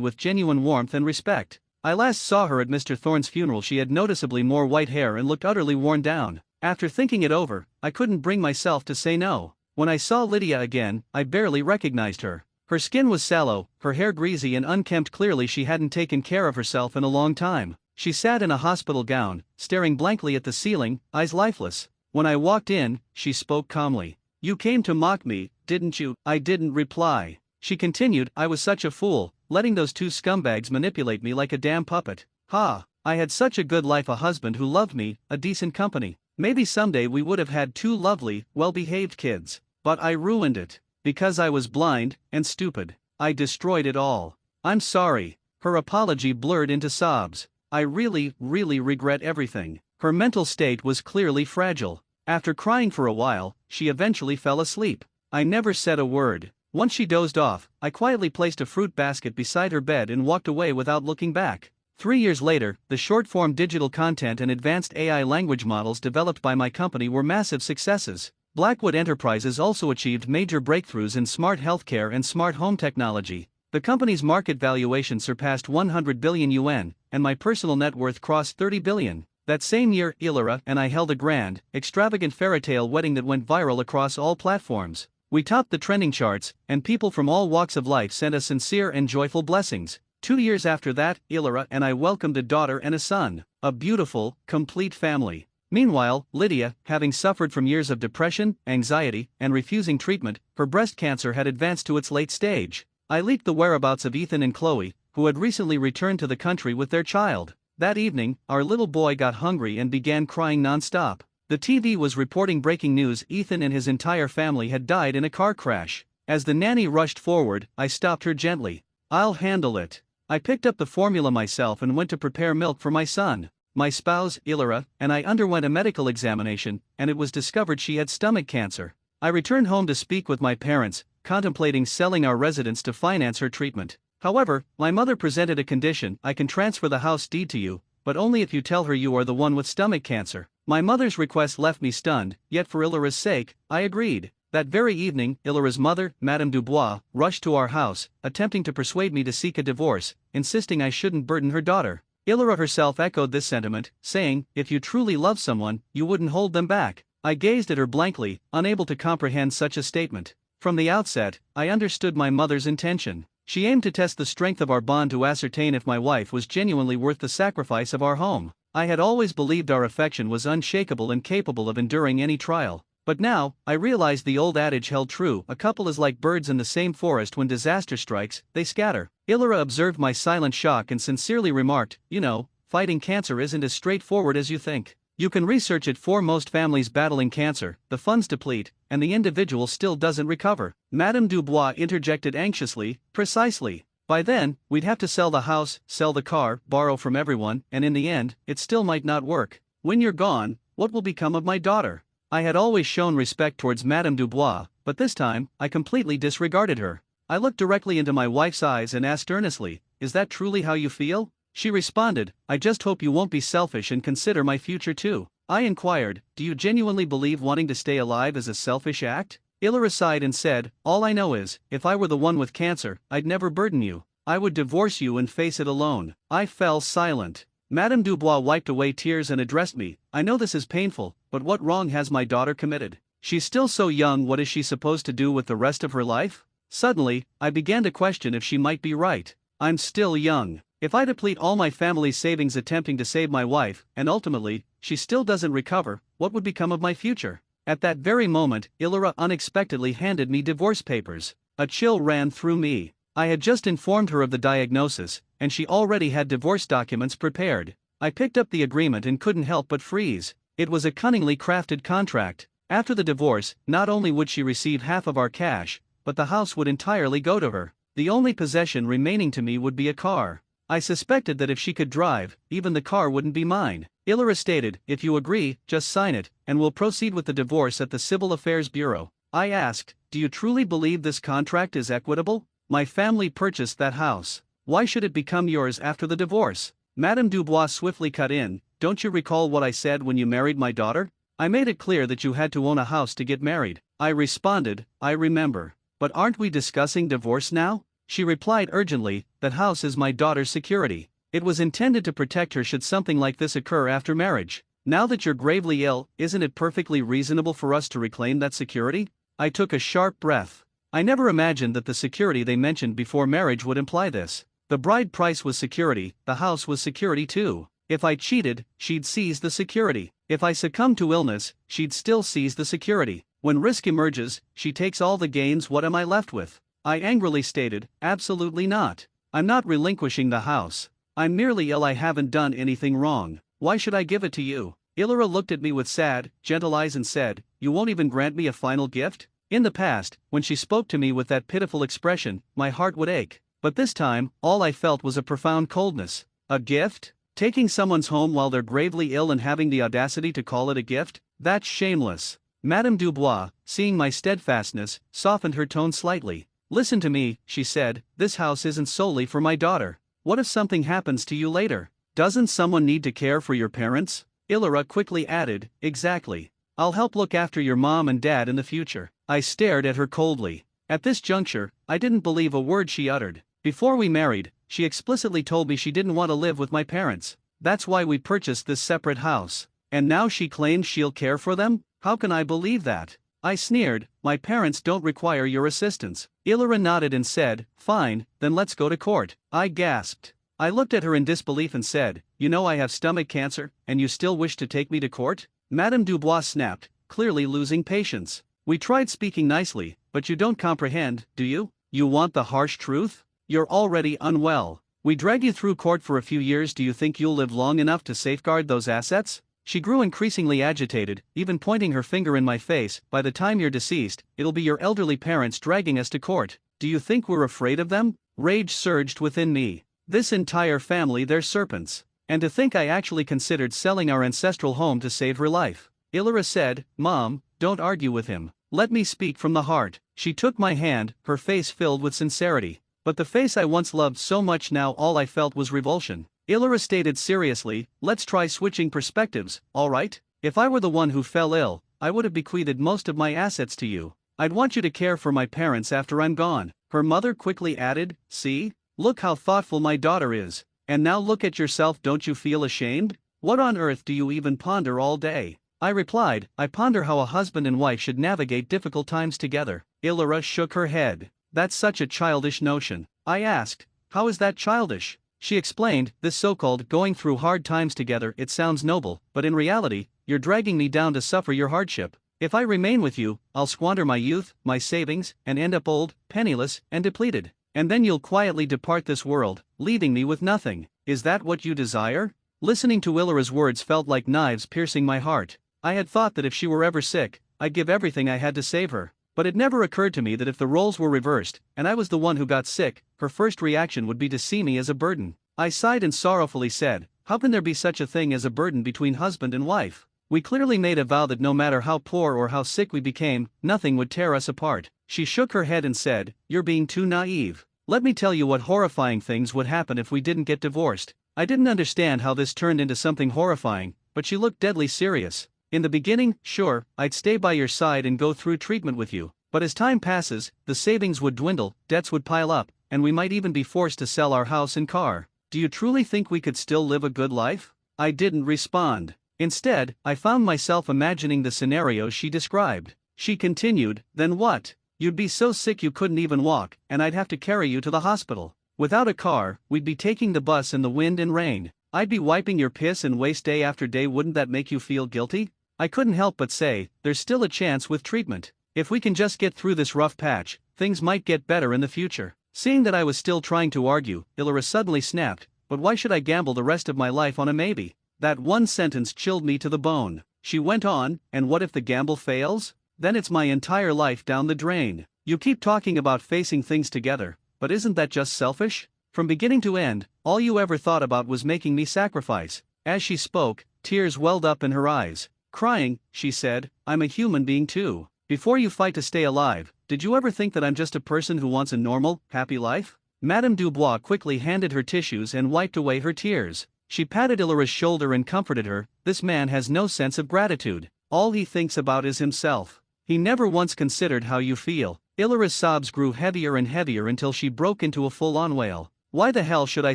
Speaker 1: with genuine warmth and respect. I last saw her at Mr. Thorne's funeral. She had noticeably more white hair and looked utterly worn down. After thinking it over, I couldn't bring myself to say no. When I saw Lydia again, I barely recognized her. Her skin was sallow, her hair greasy and unkempt. Clearly she hadn't taken care of herself in a long time. She sat in a hospital gown, staring blankly at the ceiling, eyes lifeless. When I walked in, she spoke calmly. "You came to mock me, didn't you?" I didn't reply. She continued, "I was such a fool, letting those two scumbags manipulate me like a damn puppet. Ha! I had such a good life, a husband who loved me, a decent company. Maybe someday we would have had two lovely, well-behaved kids. But I ruined it. Because I was blind and stupid. I destroyed it all. I'm sorry." Her apology blurred into sobs. "I really regret everything." Her mental state was clearly fragile. After crying for a while, she eventually fell asleep. I never said a word. Once she dozed off, I quietly placed a fruit basket beside her bed and walked away without looking back. 3 years later, the short-form digital content and advanced AI language models developed by my company were massive successes. Blackwood Enterprises also achieved major breakthroughs in smart healthcare and smart home technology. The company's market valuation surpassed 100 billion yuan, and my personal net worth crossed 30 billion. That same year, Ilira and I held a grand, extravagant fairytale wedding that went viral across all platforms. We topped the trending charts, and people from all walks of life sent us sincere and joyful blessings. 2 years after that, Ilira and I welcomed a daughter and a son, a beautiful, complete family. Meanwhile, Lydia, having suffered from years of depression, anxiety, and refusing treatment, her breast cancer had advanced to its late stage. I leaked the whereabouts of Ethan and Chloe, who had recently returned to the country with their child. That evening, our little boy got hungry and began crying non-stop. The TV was reporting breaking news: Ethan and his entire family had died in a car crash. As the nanny rushed forward, I stopped her gently. "I'll handle it." I picked up the formula myself and went to prepare milk for my son. My spouse, Ilira, and I underwent a medical examination, and it was discovered she had stomach cancer. I returned home to speak with my parents, contemplating selling our residence to finance her treatment. However, my mother presented a condition: "I can transfer the house deed to you, but only if you tell her you are the one with stomach cancer." My mother's request left me stunned, yet for Ilira's sake, I agreed. That very evening, Ilira's mother, Madame Dubois, rushed to our house, attempting to persuade me to seek a divorce, insisting I shouldn't burden her daughter. Ilira herself echoed this sentiment, saying, "If you truly love someone, you wouldn't hold them back." I gazed at her blankly, unable to comprehend such a statement. From the outset, I understood my mother's intention. She aimed to test the strength of our bond, to ascertain if my wife was genuinely worth the sacrifice of our home. I had always believed our affection was unshakable and capable of enduring any trial. But now, I realized the old adage held true: a couple is like birds in the same forest. When disaster strikes, they scatter. Ilira observed my silent shock and sincerely remarked, "You know, fighting cancer isn't as straightforward as you think. You can research it. For most families battling cancer, the funds deplete, and the individual still doesn't recover." Madame Dubois interjected anxiously, "Precisely. By then, we'd have to sell the house, sell the car, borrow from everyone, and in the end, it still might not work. When you're gone, what will become of my daughter?" I had always shown respect towards Madame Dubois, but this time, I completely disregarded her. I looked directly into my wife's eyes and asked earnestly, "Is that truly how you feel?" She responded, "I just hope you won't be selfish and consider my future too." I inquired, "Do you genuinely believe wanting to stay alive is a selfish act?" Ilira sighed and said, "All I know is, if I were the one with cancer, I'd never burden you. I would divorce you and face it alone." I fell silent. Madame Dubois wiped away tears and addressed me, "I know this is painful, but what wrong has my daughter committed? She's still so young. What is she supposed to do with the rest of her life?" Suddenly, I began to question if she might be right. I'm still young. If I deplete all my family's savings attempting to save my wife, and ultimately, she still doesn't recover, what would become of my future? At that very moment, Ilira unexpectedly handed me divorce papers. A chill ran through me. I had just informed her of the diagnosis, and she already had divorce documents prepared. I picked up the agreement and couldn't help but freeze. It was a cunningly crafted contract. After the divorce, not only would she receive half of our cash, but the house would entirely go to her. The only possession remaining to me would be a car. I suspected that if she could drive, even the car wouldn't be mine. Ilira stated, "If you agree, just sign it, and we'll proceed with the divorce at the Civil Affairs Bureau." I asked, "Do you truly believe this contract is equitable? My family purchased that house. Why should it become yours after the divorce?" Madame Dubois swiftly cut in, "Don't you recall what I said when you married my daughter? I made it clear that you had to own a house to get married." I responded, "I remember. But aren't we discussing divorce now?" She replied urgently, "That house is my daughter's security. It was intended to protect her should something like this occur after marriage. Now that you're gravely ill, isn't it perfectly reasonable for us to reclaim that security?" I took a sharp breath. I never imagined that the security they mentioned before marriage would imply this. The bride price was security, the house was security too. If I cheated, she'd seize the security. If I succumbed to illness, she'd still seize the security. When risk emerges, she takes all the gains. What am I left with? I angrily stated, absolutely not. I'm not relinquishing the house. I'm merely ill. I haven't done anything wrong. Why should I give it to you? Illyra looked at me with sad, gentle eyes and said, you won't even grant me a final gift? In the past, when she spoke to me with that pitiful expression, my heart would ache. But this time, all I felt was a profound coldness. A gift? Taking someone's home while they're gravely ill and having the audacity to call it a gift? That's shameless. Madame Dubois, seeing my steadfastness, softened her tone slightly. Listen to me, she said, this house isn't solely for my daughter. What if something happens to you later? Doesn't someone need to care for your parents? Illyra quickly added, exactly. I'll help look after your mom and dad in the future. I stared at her coldly. At this juncture, I didn't believe a word she uttered. Before we married, she explicitly told me she didn't want to live with my parents. That's why we purchased this separate house. And now she claims she'll care for them? How can I believe that? I sneered, my parents don't require your assistance. Illyra nodded and said, fine, then let's go to court. I gasped. I looked at her in disbelief and said, you know I have stomach cancer, and you still wish to take me to court? Madame Dubois snapped, clearly losing patience. We tried speaking nicely, but you don't comprehend, do you? You want the harsh truth? You're already unwell. We dragged you through court for a few years. Do you think you'll live long enough to safeguard those assets? She grew increasingly agitated, even pointing her finger in my face. By the time you're deceased, it'll be your elderly parents dragging us to court. Do you think we're afraid of them? Rage surged within me. This entire family, they're serpents. And to think I actually considered selling our ancestral home to save her life. Illyra said, Mom, don't argue with him. Let me speak from the heart. She took my hand, her face filled with sincerity. But the face I once loved so much, now all I felt was revulsion. Illyra stated seriously, let's try switching perspectives, alright? If I were the one who fell ill, I would have bequeathed most of my assets to you. I'd want you to care for my parents after I'm gone. Her mother quickly added, see? Look how thoughtful my daughter is. And now look at yourself, don't you feel ashamed? What on earth do you even ponder all day? I replied, I ponder how a husband and wife should navigate difficult times together. Illyra shook her head. That's such a childish notion. I asked, how is that childish? She explained, this so-called going through hard times together, it sounds noble, but in reality, you're dragging me down to suffer your hardship. If I remain with you, I'll squander my youth, my savings, and end up old, penniless, and depleted. And then you'll quietly depart this world, leaving me with nothing. Is that what you desire? Listening to Illyra's words felt like knives piercing my heart. I had thought that if she were ever sick, I'd give everything I had to save her. But it never occurred to me that if the roles were reversed, and I was the one who got sick, her first reaction would be to see me as a burden. I sighed and sorrowfully said, how can there be such a thing as a burden between husband and wife? We clearly made a vow that no matter how poor or how sick we became, nothing would tear us apart. She shook her head and said, you're being too naive. Let me tell you what horrifying things would happen if we didn't get divorced. I didn't understand how this turned into something horrifying, but she looked deadly serious. In the beginning, sure, I'd stay by your side and go through treatment with you. But as time passes, the savings would dwindle, debts would pile up, and we might even be forced to sell our house and car. Do you truly think we could still live a good life? I didn't respond. Instead, I found myself imagining the scenarios she described. She continued, then what? You'd be so sick you couldn't even walk, and I'd have to carry you to the hospital. Without a car, we'd be taking the bus in the wind and rain. I'd be wiping your piss and waste day after day. Wouldn't that make you feel guilty? I couldn't help but say, there's still a chance with treatment. If we can just get through this rough patch, things might get better in the future. Seeing that I was still trying to argue, Illyra suddenly snapped, but why should I gamble the rest of my life on a maybe? That one sentence chilled me to the bone. She went on, and what if the gamble fails? Then it's my entire life down the drain. You keep talking about facing things together, but isn't that just selfish? From beginning to end, all you ever thought about was making me sacrifice. As she spoke, tears welled up in her eyes. Crying, she said, I'm a human being too. Before you fight to stay alive, did you ever think that I'm just a person who wants a normal, happy life? Madame Dubois quickly handed her tissues and wiped away her tears. She patted Illyra's shoulder and comforted her, this man has no sense of gratitude. All he thinks about is himself. He never once considered how you feel. Illyra's sobs grew heavier and heavier until she broke into a full-on wail. Why the hell should I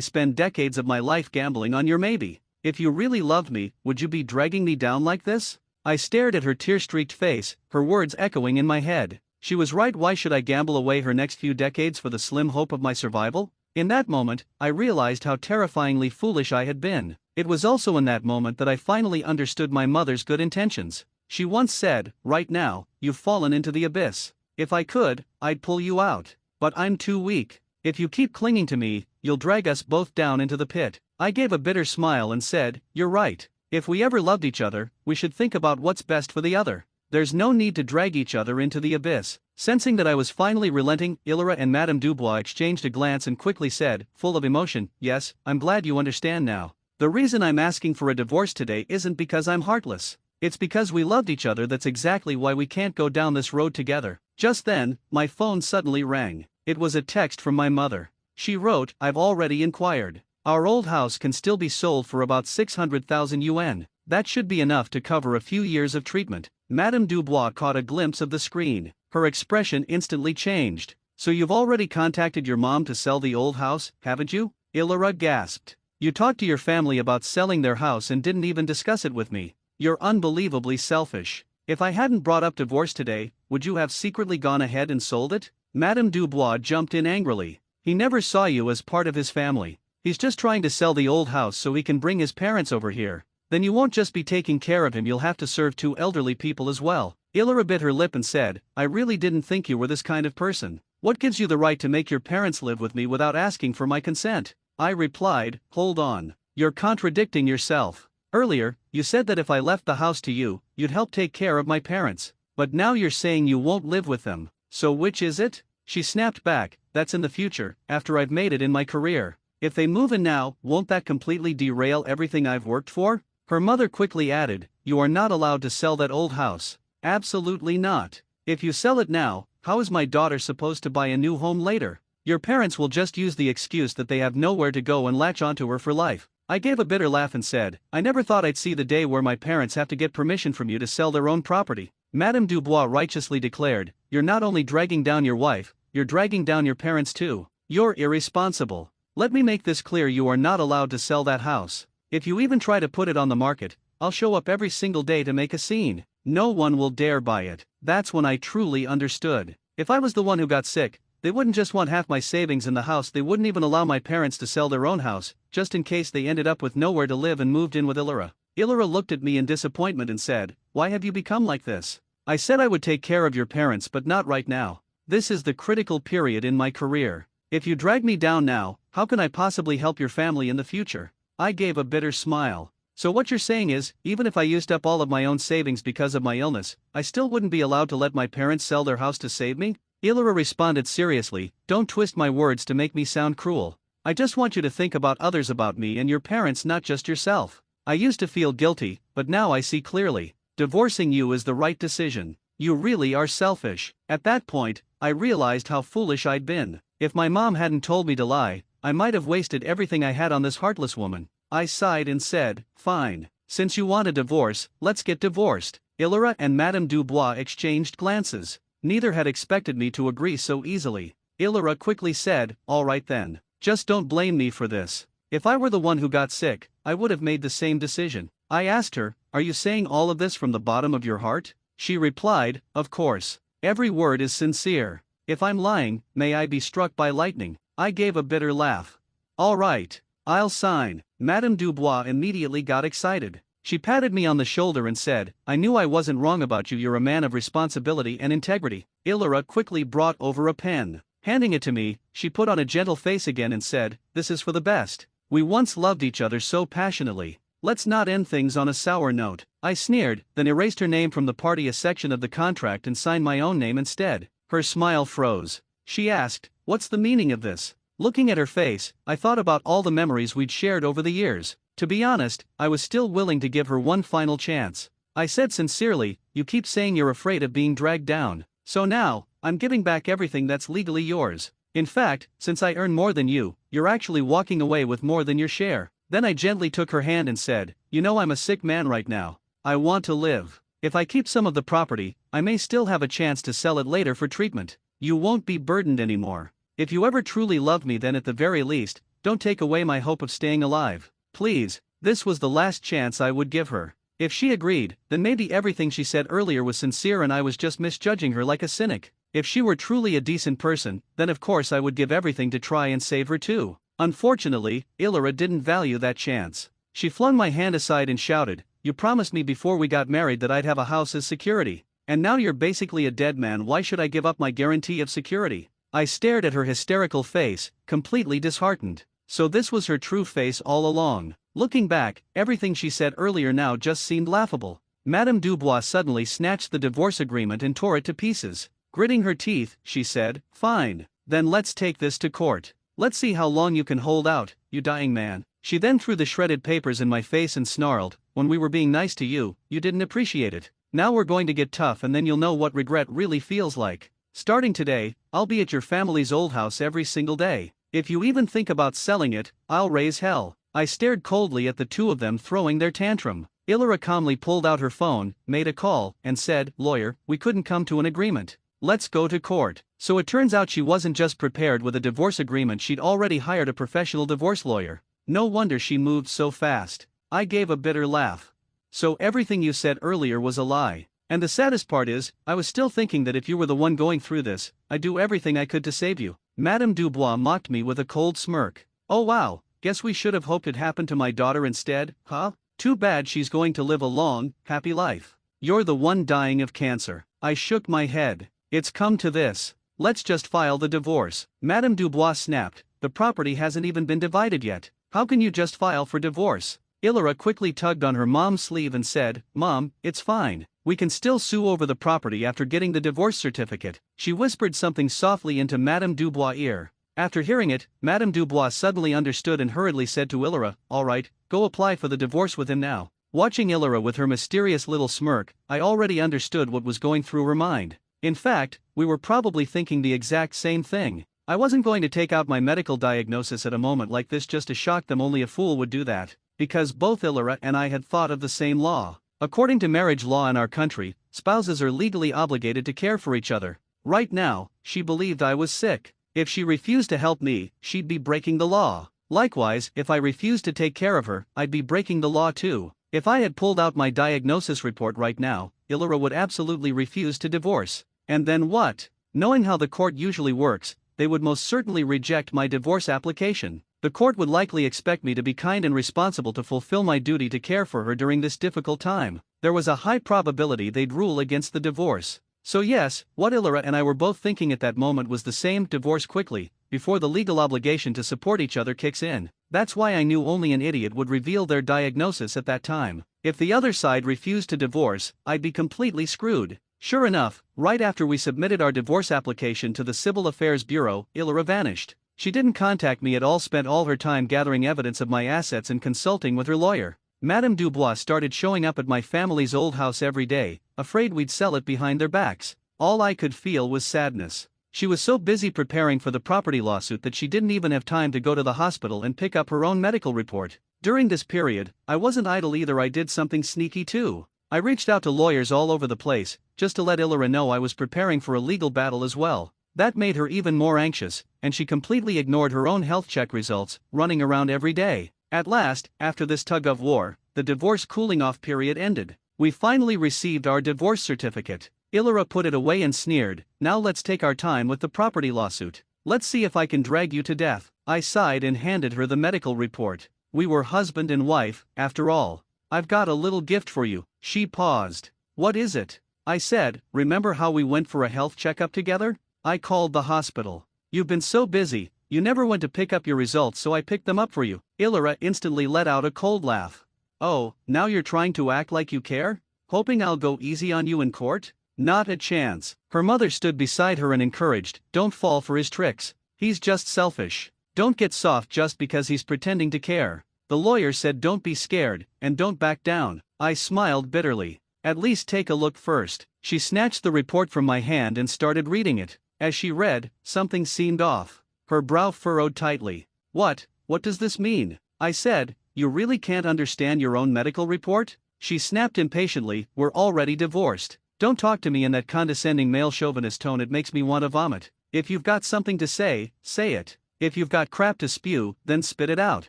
Speaker 1: spend decades of my life gambling on your maybe? If you really loved me, would you be dragging me down like this? I stared at her tear-streaked face, her words echoing in my head. She was right. Why should I gamble away her next few decades for the slim hope of my survival? In that moment, I realized how terrifyingly foolish I had been. It was also in that moment that I finally understood my mother's good intentions. She once said, "Right now, you've fallen into the abyss. If I could, I'd pull you out. But I'm too weak. If you keep clinging to me, you'll drag us both down into the pit." I gave a bitter smile and said, "You're right. If we ever loved each other, we should think about what's best for the other. There's no need to drag each other into the abyss." Sensing that I was finally relenting, Illyra and Madame Dubois exchanged a glance and quickly said, full of emotion, "Yes, I'm glad you understand now. The reason I'm asking for a divorce today isn't because I'm heartless. It's because we loved each other. That's exactly why we can't go down this road together." Just then, my phone suddenly rang. It was a text from my mother. She wrote, "I've already inquired. Our old house can still be sold for about 600,000 yuan. That should be enough to cover a few years of treatment." Madame Dubois caught a glimpse of the screen. Her expression instantly changed. "So you've already contacted your mom to sell the old house, haven't you?" Illyra gasped. "You talked to your family about selling their house and didn't even discuss it with me. You're unbelievably selfish. If I hadn't brought up divorce today, would you have secretly gone ahead and sold it?" Madame Dubois jumped in angrily. "He never saw you as part of his family. He's just trying to sell the old house so he can bring his parents over here. Then you won't just be taking care of him, you'll have to serve two elderly people as well." Illyra bit her lip and said, "I really didn't think you were this kind of person. What gives you the right to make your parents live with me without asking for my consent?" I replied, "Hold on. You're contradicting yourself. Earlier, you said that if I left the house to you, you'd help take care of my parents. But now you're saying you won't live with them. So which is it?" She snapped back, "That's in the future, after I've made it in my career. If they move in now, won't that completely derail everything I've worked for?" Her mother quickly added, "You are not allowed to sell that old house." "Absolutely not. If you sell it now, how is my daughter supposed to buy a new home later? Your parents will just use the excuse that they have nowhere to go and latch onto her for life." I gave a bitter laugh and said, "I never thought I'd see the day where my parents have to get permission from you to sell their own property." Madame Dubois righteously declared, "You're not only dragging down your wife, you're dragging down your parents too. You're irresponsible. Let me make this clear, you are not allowed to sell that house. If you even try to put it on the market, I'll show up every single day to make a scene. No one will dare buy it." That's when I truly understood. If I was the one who got sick, they wouldn't just want half my savings in the house, they wouldn't even allow my parents to sell their own house, just in case they ended up with nowhere to live and moved in with Illyra. Illyra looked at me in disappointment and said, "Why have you become like this?" I said I would take care of your parents, but not right now. This is the critical period in my career. If you drag me down now, how can I possibly help your family in the future? I gave a bitter smile. "So what you're saying is, even if I used up all of my own savings because of my illness, I still wouldn't be allowed to let my parents sell their house to save me?" Illyra responded seriously, "Don't twist my words to make me sound cruel. I just want you to think about others, about me and your parents, not just yourself. I used to feel guilty, but now I see clearly. Divorcing you is the right decision. You really are selfish." At that point, I realized how foolish I'd been. If my mom hadn't told me to lie, I might have wasted everything I had on this heartless woman. I sighed and said, "Fine. Since you want a divorce, let's get divorced." Illyra and Madame Dubois exchanged glances. Neither had expected me to agree so easily. Illyra quickly said, "All right then. Just don't blame me for this. If I were the one who got sick, I would have made the same decision." I asked her, "Are you saying all of this from the bottom of your heart?" She replied, "Of course. Every word is sincere. If I'm lying, may I be struck by lightning." I gave a bitter laugh. "All right. I'll sign." Madame Dubois immediately got excited. She patted me on the shoulder and said, "I knew I wasn't wrong about you, you're a man of responsibility and integrity." Illyra quickly brought over a pen. Handing it to me, she put on a gentle face again and said, "This is for the best. We once loved each other so passionately. Let's not end things on a sour note." I sneered, then erased her name from the party a section of the contract and signed my own name instead. Her smile froze. She asked, "What's the meaning of this?" Looking at her face, I thought about all the memories we'd shared over the years. To be honest, I was still willing to give her one final chance. I said sincerely, "You keep saying you're afraid of being dragged down. So now, I'm giving back everything that's legally yours. In fact, since I earn more than you, you're actually walking away with more than your share." Then I gently took her hand and said, "You know, I'm a sick man right now. I want to live. If I keep some of the property, I may still have a chance to sell it later for treatment. You won't be burdened anymore. If you ever truly loved me, then at the very least, don't take away my hope of staying alive. Please." This was the last chance I would give her. If she agreed, then maybe everything she said earlier was sincere and I was just misjudging her like a cynic. If she were truly a decent person, then of course I would give everything to try and save her too. Unfortunately, Illyra didn't value that chance. She flung my hand aside and shouted, "You promised me before we got married that I'd have a house as security. And now you're basically a dead man. Why should I give up my guarantee of security?" I stared at her hysterical face, completely disheartened. So this was her true face all along. Looking back, everything she said earlier now just seemed laughable. Madame Dubois suddenly snatched the divorce agreement and tore it to pieces. Gritting her teeth, she said, "Fine. Then let's take this to court. Let's see how long you can hold out, you dying man." She then threw the shredded papers in my face and snarled, "When we were being nice to you, you didn't appreciate it. Now we're going to get tough and then you'll know what regret really feels like. Starting today, I'll be at your family's old house every single day. If you even think about selling it, I'll raise hell." I stared coldly at the two of them throwing their tantrum. Illyra calmly pulled out her phone, made a call, and said, "Lawyer, we couldn't come to an agreement. Let's go to court." So it turns out she wasn't just prepared with a divorce agreement, she'd already hired a professional divorce lawyer. No wonder she moved so fast. I gave a bitter laugh. "So everything you said earlier was a lie. And the saddest part is, I was still thinking that if you were the one going through this, I'd do everything I could to save you." Madame Dubois mocked me with a cold smirk. "Oh wow, guess we should have hoped it happened to my daughter instead, huh? Too bad she's going to live a long, happy life. You're the one dying of cancer." I shook my head. "It's come to this. Let's just file the divorce." Madame Dubois snapped, "The property hasn't even been divided yet. How can you just file for divorce?" Illyra quickly tugged on her mom's sleeve and said, "Mom, it's fine. We can still sue over the property after getting the divorce certificate." She whispered something softly into Madame Dubois' ear. After hearing it, Madame Dubois suddenly understood and hurriedly said to Illyra, "All right, go apply for the divorce with him now." Watching Illyra with her mysterious little smirk, I already understood what was going through her mind. In fact, we were probably thinking the exact same thing. I wasn't going to take out my medical diagnosis at a moment like this just to shock them, only a fool would do that, because both Illyra and I had thought of the same law. According to marriage law in our country, spouses are legally obligated to care for each other. Right now, she believed I was sick. If she refused to help me, she'd be breaking the law. Likewise, if I refused to take care of her, I'd be breaking the law too. If I had pulled out my diagnosis report right now, Illyra would absolutely refuse to divorce. And then what? Knowing how the court usually works, they would most certainly reject my divorce application. The court would likely expect me to be kind and responsible to fulfill my duty to care for her during this difficult time. There was a high probability they'd rule against the divorce. So yes, what Illyra and I were both thinking at that moment was the same: divorce quickly, before the legal obligation to support each other kicks in. That's why I knew only an idiot would reveal their diagnosis at that time. If the other side refused to divorce, I'd be completely screwed. Sure enough, right after we submitted our divorce application to the Civil Affairs Bureau, Illyra vanished. She didn't contact me at all, spent all her time gathering evidence of my assets and consulting with her lawyer. Madame Dubois started showing up at my family's old house every day, afraid we'd sell it behind their backs. All I could feel was sadness. She was so busy preparing for the property lawsuit that she didn't even have time to go to the hospital and pick up her own medical report. During this period, I wasn't idle either. I did something sneaky too. I reached out to lawyers all over the place, just to let Illyra know I was preparing for a legal battle as well. That made her even more anxious, and she completely ignored her own health check results, running around every day. At last, after this tug of war, the divorce cooling-off period ended. We finally received our divorce certificate. Illyra put it away and sneered, "Now let's take our time with the property lawsuit. Let's see if I can drag you to death." I sighed and handed her the medical report. We were husband and wife, after all. "I've got a little gift for you." She paused. "What is it?" I said, "Remember how we went for a health checkup together? I called the hospital. You've been so busy, you never went to pick up your results, so I picked them up for you." Illyra instantly let out a cold laugh. "Oh, now you're trying to act like you care? Hoping I'll go easy on you in court? Not a chance." Her mother stood beside her and encouraged, "Don't fall for his tricks. He's just selfish. Don't get soft just because he's pretending to care." The lawyer said, "Don't be scared, and don't back down." I smiled bitterly. "At least take a look first." She snatched the report from my hand and started reading it. As she read, something seemed off. Her brow furrowed tightly. What does this mean?" I said, "You really can't understand your own medical report?" She snapped impatiently, "We're already divorced. Don't talk to me in that condescending male chauvinist tone, it makes me want to vomit. If you've got something to say, say it. If you've got crap to spew, then spit it out."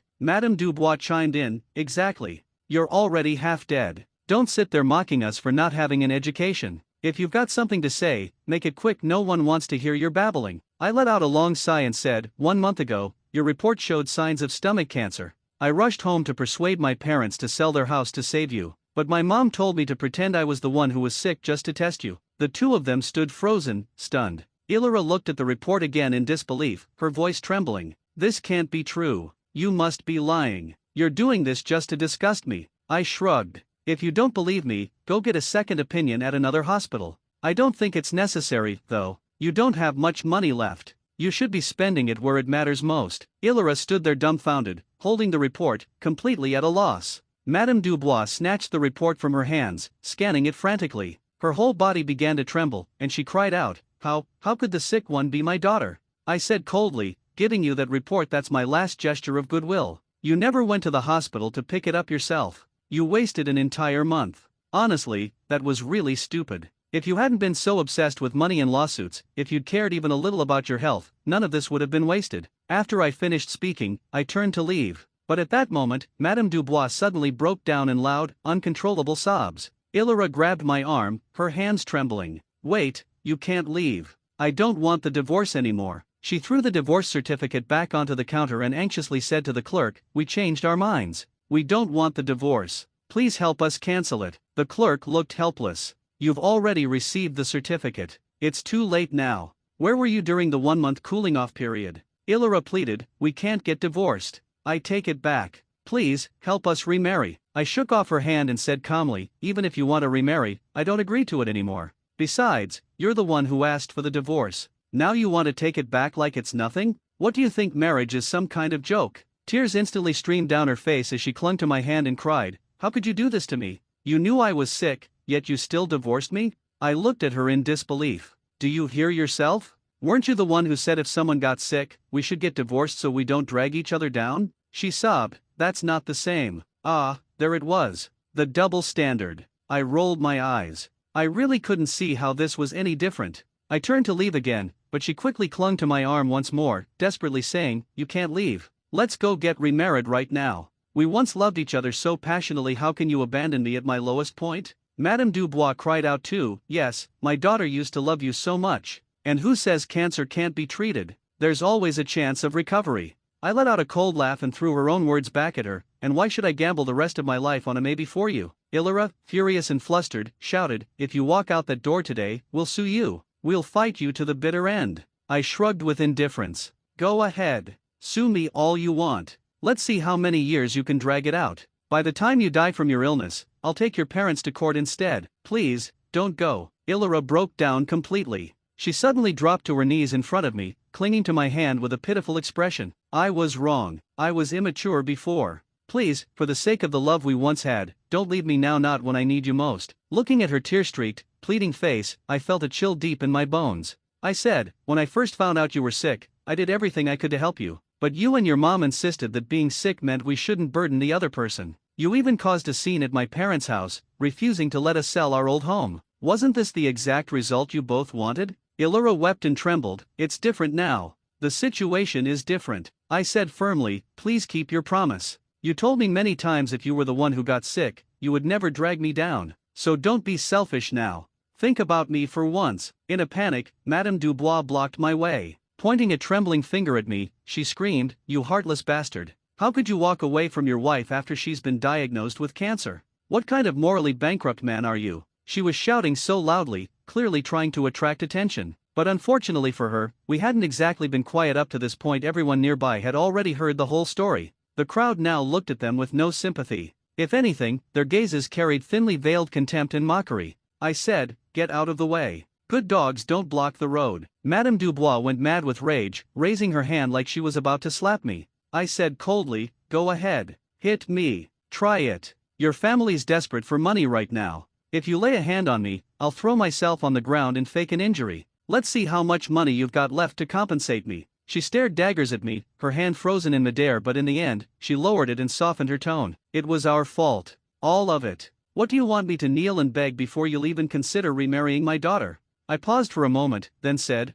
Speaker 1: Madame Dubois chimed in, "Exactly. You're already half dead. Don't sit there mocking us for not having an education. If you've got something to say, make it quick, no one wants to hear your babbling." I let out a long sigh and said, "1 month ago, your report showed signs of stomach cancer. I rushed home to persuade my parents to sell their house to save you. But my mom told me to pretend I was the one who was sick just to test you. The two of them stood frozen, stunned. Illyra looked at the report again in disbelief, her voice trembling. This can't be true. You must be lying. You're doing this just to disgust me. I shrugged. If you don't believe me, go get a second opinion at another hospital. I don't think it's necessary, though. You don't have much money left. You should be spending it where it matters most. Illyra stood there dumbfounded, holding the report, completely at a loss. Madame Dubois snatched the report from her hands, scanning it frantically. Her whole body began to tremble, and she cried out, How could the sick one be my daughter? I said coldly, giving you that report, that's my last gesture of goodwill. You never went to the hospital to pick it up yourself. You wasted an entire month. Honestly, that was really stupid. If you hadn't been so obsessed with money and lawsuits, if you'd cared even a little about your health, none of this would have been wasted. After I finished speaking, I turned to leave. But at that moment, Madame Dubois suddenly broke down in loud, uncontrollable sobs. Illyra grabbed my arm, her hands trembling. Wait, you can't leave. I don't want the divorce anymore. She threw the divorce certificate back onto the counter and anxiously said to the clerk, We changed our minds. We don't want the divorce. Please help us cancel it. The clerk looked helpless. You've already received the certificate. It's too late now. Where were you during the 1-month cooling-off period? Illyra pleaded, We can't get divorced. I take it back. Please, help us remarry. I shook off her hand and said calmly, Even if you want to remarry, I don't agree to it anymore. Besides, you're the one who asked for the divorce. Now you want to take it back like it's nothing? What do you think, marriage is some kind of joke? Tears instantly streamed down her face as she clung to my hand and cried, How could you do this to me? You knew I was sick, yet you still divorced me? I looked at her in disbelief. Do you hear yourself? Weren't you the one who said if someone got sick, we should get divorced so we don't drag each other down? She sobbed, That's not the same. Ah, there it was. The double standard. I rolled my eyes. I really couldn't see how this was any different. I turned to leave again, but she quickly clung to my arm once more, desperately saying, You can't leave. Let's go get remarried right now. We once loved each other so passionately, how can you abandon me at my lowest point? Madame Dubois cried out too, Yes, my daughter used to love you so much. And who says cancer can't be treated? There's always a chance of recovery. I let out a cold laugh and threw her own words back at her, and why should I gamble the rest of my life on a maybe for you? Illyra, furious and flustered, shouted, If you walk out that door today, we'll sue you. We'll fight you to the bitter end. I shrugged with indifference. Go ahead. Sue me all you want. Let's see how many years you can drag it out. By the time you die from your illness, I'll take your parents to court instead. Please, don't go. Illyra broke down completely. She suddenly dropped to her knees in front of me, clinging to my hand with a pitiful expression. I was wrong. I was immature before. Please, for the sake of the love we once had, don't leave me now, not when I need you most. Looking at her tear-streaked, pleading face, I felt a chill deep in my bones. I said, When I first found out you were sick, I did everything I could to help you. But you and your mom insisted that being sick meant we shouldn't burden the other person. You even caused a scene at my parents' house, refusing to let us sell our old home. Wasn't this the exact result you both wanted? Illyra wept and trembled. It's different now. The situation is different. I said firmly, Please keep your promise. You told me many times if you were the one who got sick, you would never drag me down. So don't be selfish now. Think about me for once. In a panic, Madame Dubois blocked my way. Pointing a trembling finger at me, she screamed, You heartless bastard. How could you walk away from your wife after she's been diagnosed with cancer? What kind of morally bankrupt man are you? She was shouting so loudly, clearly trying to attract attention. But unfortunately for her, we hadn't exactly been quiet up to this point. Everyone nearby had already heard the whole story. The crowd now looked at them with no sympathy. If anything, their gazes carried thinly veiled contempt and mockery. I said, Get out of the way. Good dogs don't block the road. Madame Dubois went mad with rage, raising her hand like she was about to slap me. I said coldly, Go ahead. Hit me. Try it. Your family's desperate for money right now. If you lay a hand on me, I'll throw myself on the ground and fake an injury. Let's see how much money you've got left to compensate me. She stared daggers at me, her hand frozen in midair, but in the end, she lowered it and softened her tone. It was our fault. All of it. What do you want me to kneel and beg before you'll even consider remarrying my daughter? I paused for a moment, then said,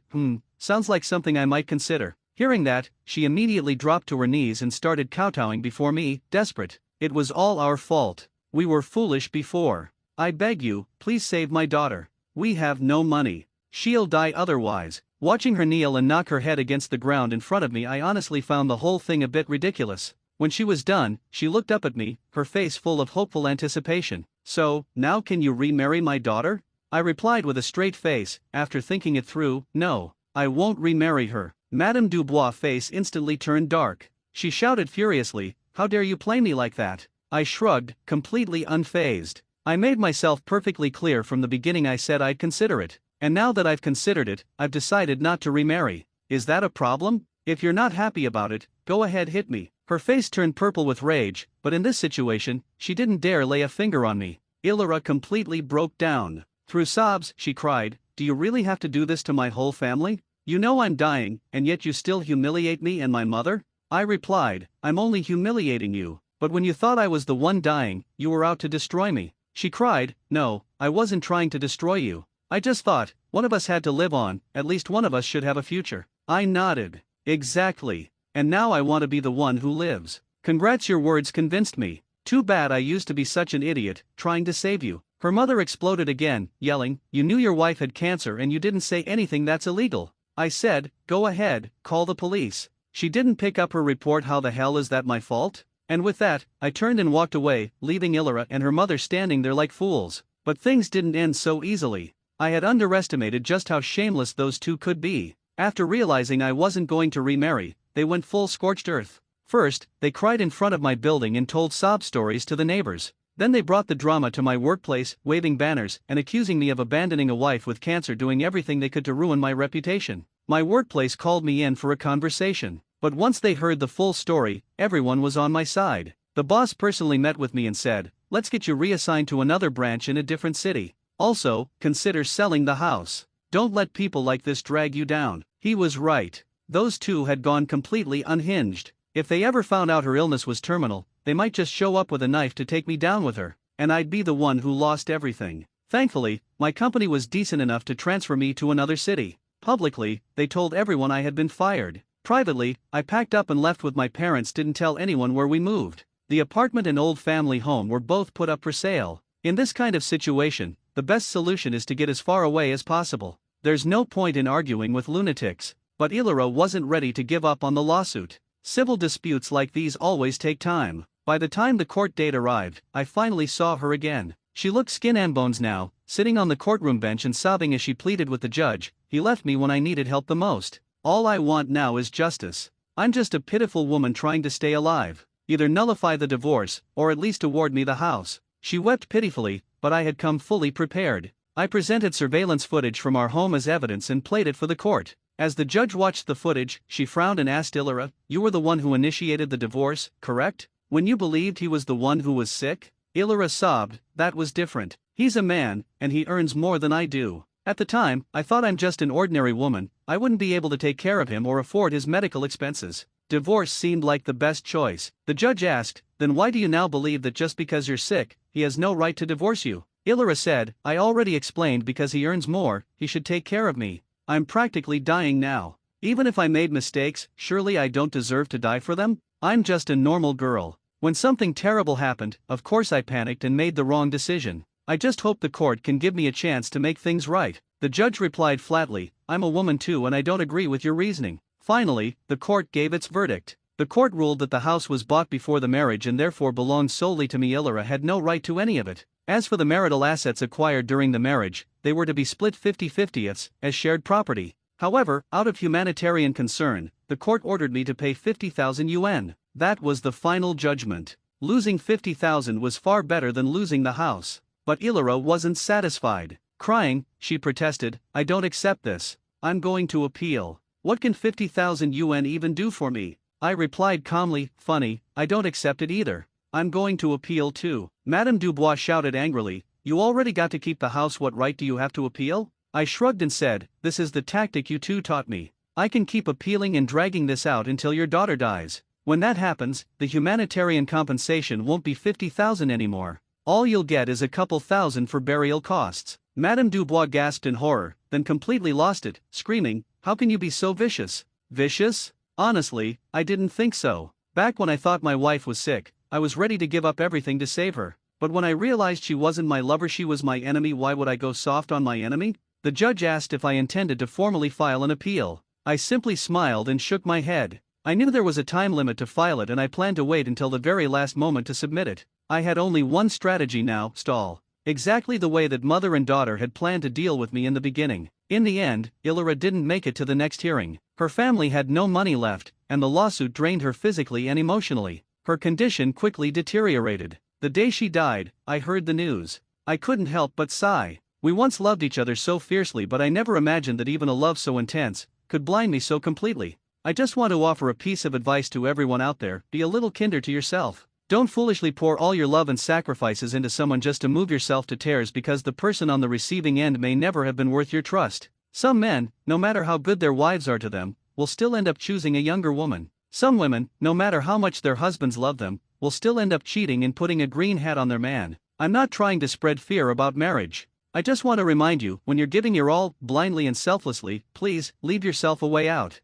Speaker 1: Sounds like something I might consider. Hearing that, she immediately dropped to her knees and started kowtowing before me, desperate. It was all our fault. We were foolish before. I beg you, please save my daughter. We have no money. She'll die otherwise. Watching her kneel and knock her head against the ground in front of me, I honestly found the whole thing a bit ridiculous. When she was done, she looked up at me, her face full of hopeful anticipation. "So, now can you remarry my daughter?" I replied with a straight face, after thinking it through, "No, I won't remarry her." Madame Dubois' face instantly turned dark. She shouted furiously, "How dare you play me like that?" I shrugged, completely unfazed. I made myself perfectly clear from the beginning. I said I'd consider it. And now that I've considered it, I've decided not to remarry. Is that a problem? If you're not happy about it, go ahead, hit me. Her face turned purple with rage, but in this situation, she didn't dare lay a finger on me. Illyra completely broke down. Through sobs, she cried, "Do you really have to do this to my whole family? You know I'm dying, and yet you still humiliate me and my mother?" I replied, "I'm only humiliating you, but when you thought I was the one dying, you were out to destroy me." She cried, "No, I wasn't trying to destroy you. I just thought, one of us had to live on, at least one of us should have a future." I nodded. "Exactly. And now I want to be the one who lives." "Congrats, your words convinced me. Too bad I used to be such an idiot, trying to save you." Her mother exploded again, yelling, "You knew your wife had cancer and you didn't say anything. That's illegal." I said, "Go ahead, call the police." She didn't pick up her report. How the hell is that my fault? And with that, I turned and walked away, leaving Illyra and her mother standing there like fools. But things didn't end so easily. I had underestimated just how shameless those two could be. After realizing I wasn't going to remarry, they went full scorched earth. First, they cried in front of my building and told sob stories to the neighbors. Then they brought the drama to my workplace, waving banners and accusing me of abandoning a wife with cancer, doing everything they could to ruin my reputation. My workplace called me in for a conversation. But once they heard the full story, everyone was on my side. The boss personally met with me and said, "Let's get you reassigned to another branch in a different city. Also, consider selling the house. Don't let people like this drag you down." He was right. Those two had gone completely unhinged. If they ever found out her illness was terminal, they might just show up with a knife to take me down with her, and I'd be the one who lost everything. Thankfully, my company was decent enough to transfer me to another city. Publicly, they told everyone I had been fired. Privately, I packed up and left with my parents. Didn't tell anyone where we moved. The apartment and old family home were both put up for sale. In this kind of situation, the best solution is to get as far away as possible. There's no point in arguing with lunatics. But Illyra wasn't ready to give up on the lawsuit. Civil disputes like these always take time. By the time the court date arrived, I finally saw her again. She looked skin and bones now, sitting on the courtroom bench and sobbing as she pleaded with the judge, "He left me when I needed help the most. All I want now is justice. I'm just a pitiful woman trying to stay alive. Either nullify the divorce, or at least award me the house." She wept pitifully, but I had come fully prepared. I presented surveillance footage from our home as evidence and played it for the court. As the judge watched the footage, she frowned and asked Illyra, "You were the one who initiated the divorce, correct? When you believed he was the one who was sick?" Illyra sobbed, "That was different. He's a man, and he earns more than I do. At the time, I thought I'm just an ordinary woman, I wouldn't be able to take care of him or afford his medical expenses. Divorce seemed like the best choice." The judge asked, "Then why do you now believe that just because you're sick, he has no right to divorce you?" Illyra said, "I already explained, because he earns more, he should take care of me. I'm practically dying now. Even if I made mistakes, surely I don't deserve to die for them? I'm just a normal girl. When something terrible happened, of course I panicked and made the wrong decision. I just hope the court can give me a chance to make things right." The judge replied flatly, "I'm a woman too and I don't agree with your reasoning." Finally, the court gave its verdict. The court ruled that the house was bought before the marriage and therefore belonged solely to me. Illyra had no right to any of it. As for the marital assets acquired during the marriage, they were to be split 50-50 as shared property. However, out of humanitarian concern, the court ordered me to pay 50,000 yuan. That was the final judgment. Losing 50,000 was far better than losing the house. But Illyra wasn't satisfied. Crying, she protested, "I don't accept this. I'm going to appeal. What can 50,000 yuan even do for me?" I replied calmly, "Funny, I don't accept it either. I'm going to appeal too." Madame Dubois shouted angrily, "You already got to keep the house. What right do you have to appeal?" I shrugged and said, "This is the tactic you two taught me. I can keep appealing and dragging this out until your daughter dies. When that happens, the humanitarian compensation won't be 50,000 anymore. All you'll get is a couple thousand for burial costs." Madame Dubois gasped in horror, then completely lost it, screaming, "How can you be so vicious?" Vicious? Honestly, I didn't think so. Back when I thought my wife was sick, I was ready to give up everything to save her. But when I realized she wasn't my lover, she was my enemy. Why would I go soft on my enemy? The judge asked if I intended to formally file an appeal. I simply smiled and shook my head. I knew there was a time limit to file it and I planned to wait until the very last moment to submit it. I had only one strategy now: stall. Exactly the way that mother and daughter had planned to deal with me in the beginning. In the end, Illyra didn't make it to the next hearing. Her family had no money left, and the lawsuit drained her physically and emotionally. Her condition quickly deteriorated. The day she died, I heard the news. I couldn't help but sigh. We once loved each other so fiercely, but I never imagined that even a love so intense could blind me so completely. I just want to offer a piece of advice to everyone out there: be a little kinder to yourself. Don't foolishly pour all your love and sacrifices into someone just to move yourself to tears because the person on the receiving end may never have been worth your trust. Some men, no matter how good their wives are to them, will still end up choosing a younger woman. Some women, no matter how much their husbands love them, will still end up cheating and putting a green hat on their man. I'm not trying to spread fear about marriage. I just want to remind you, when you're giving your all, blindly and selflessly, please, leave yourself a way out.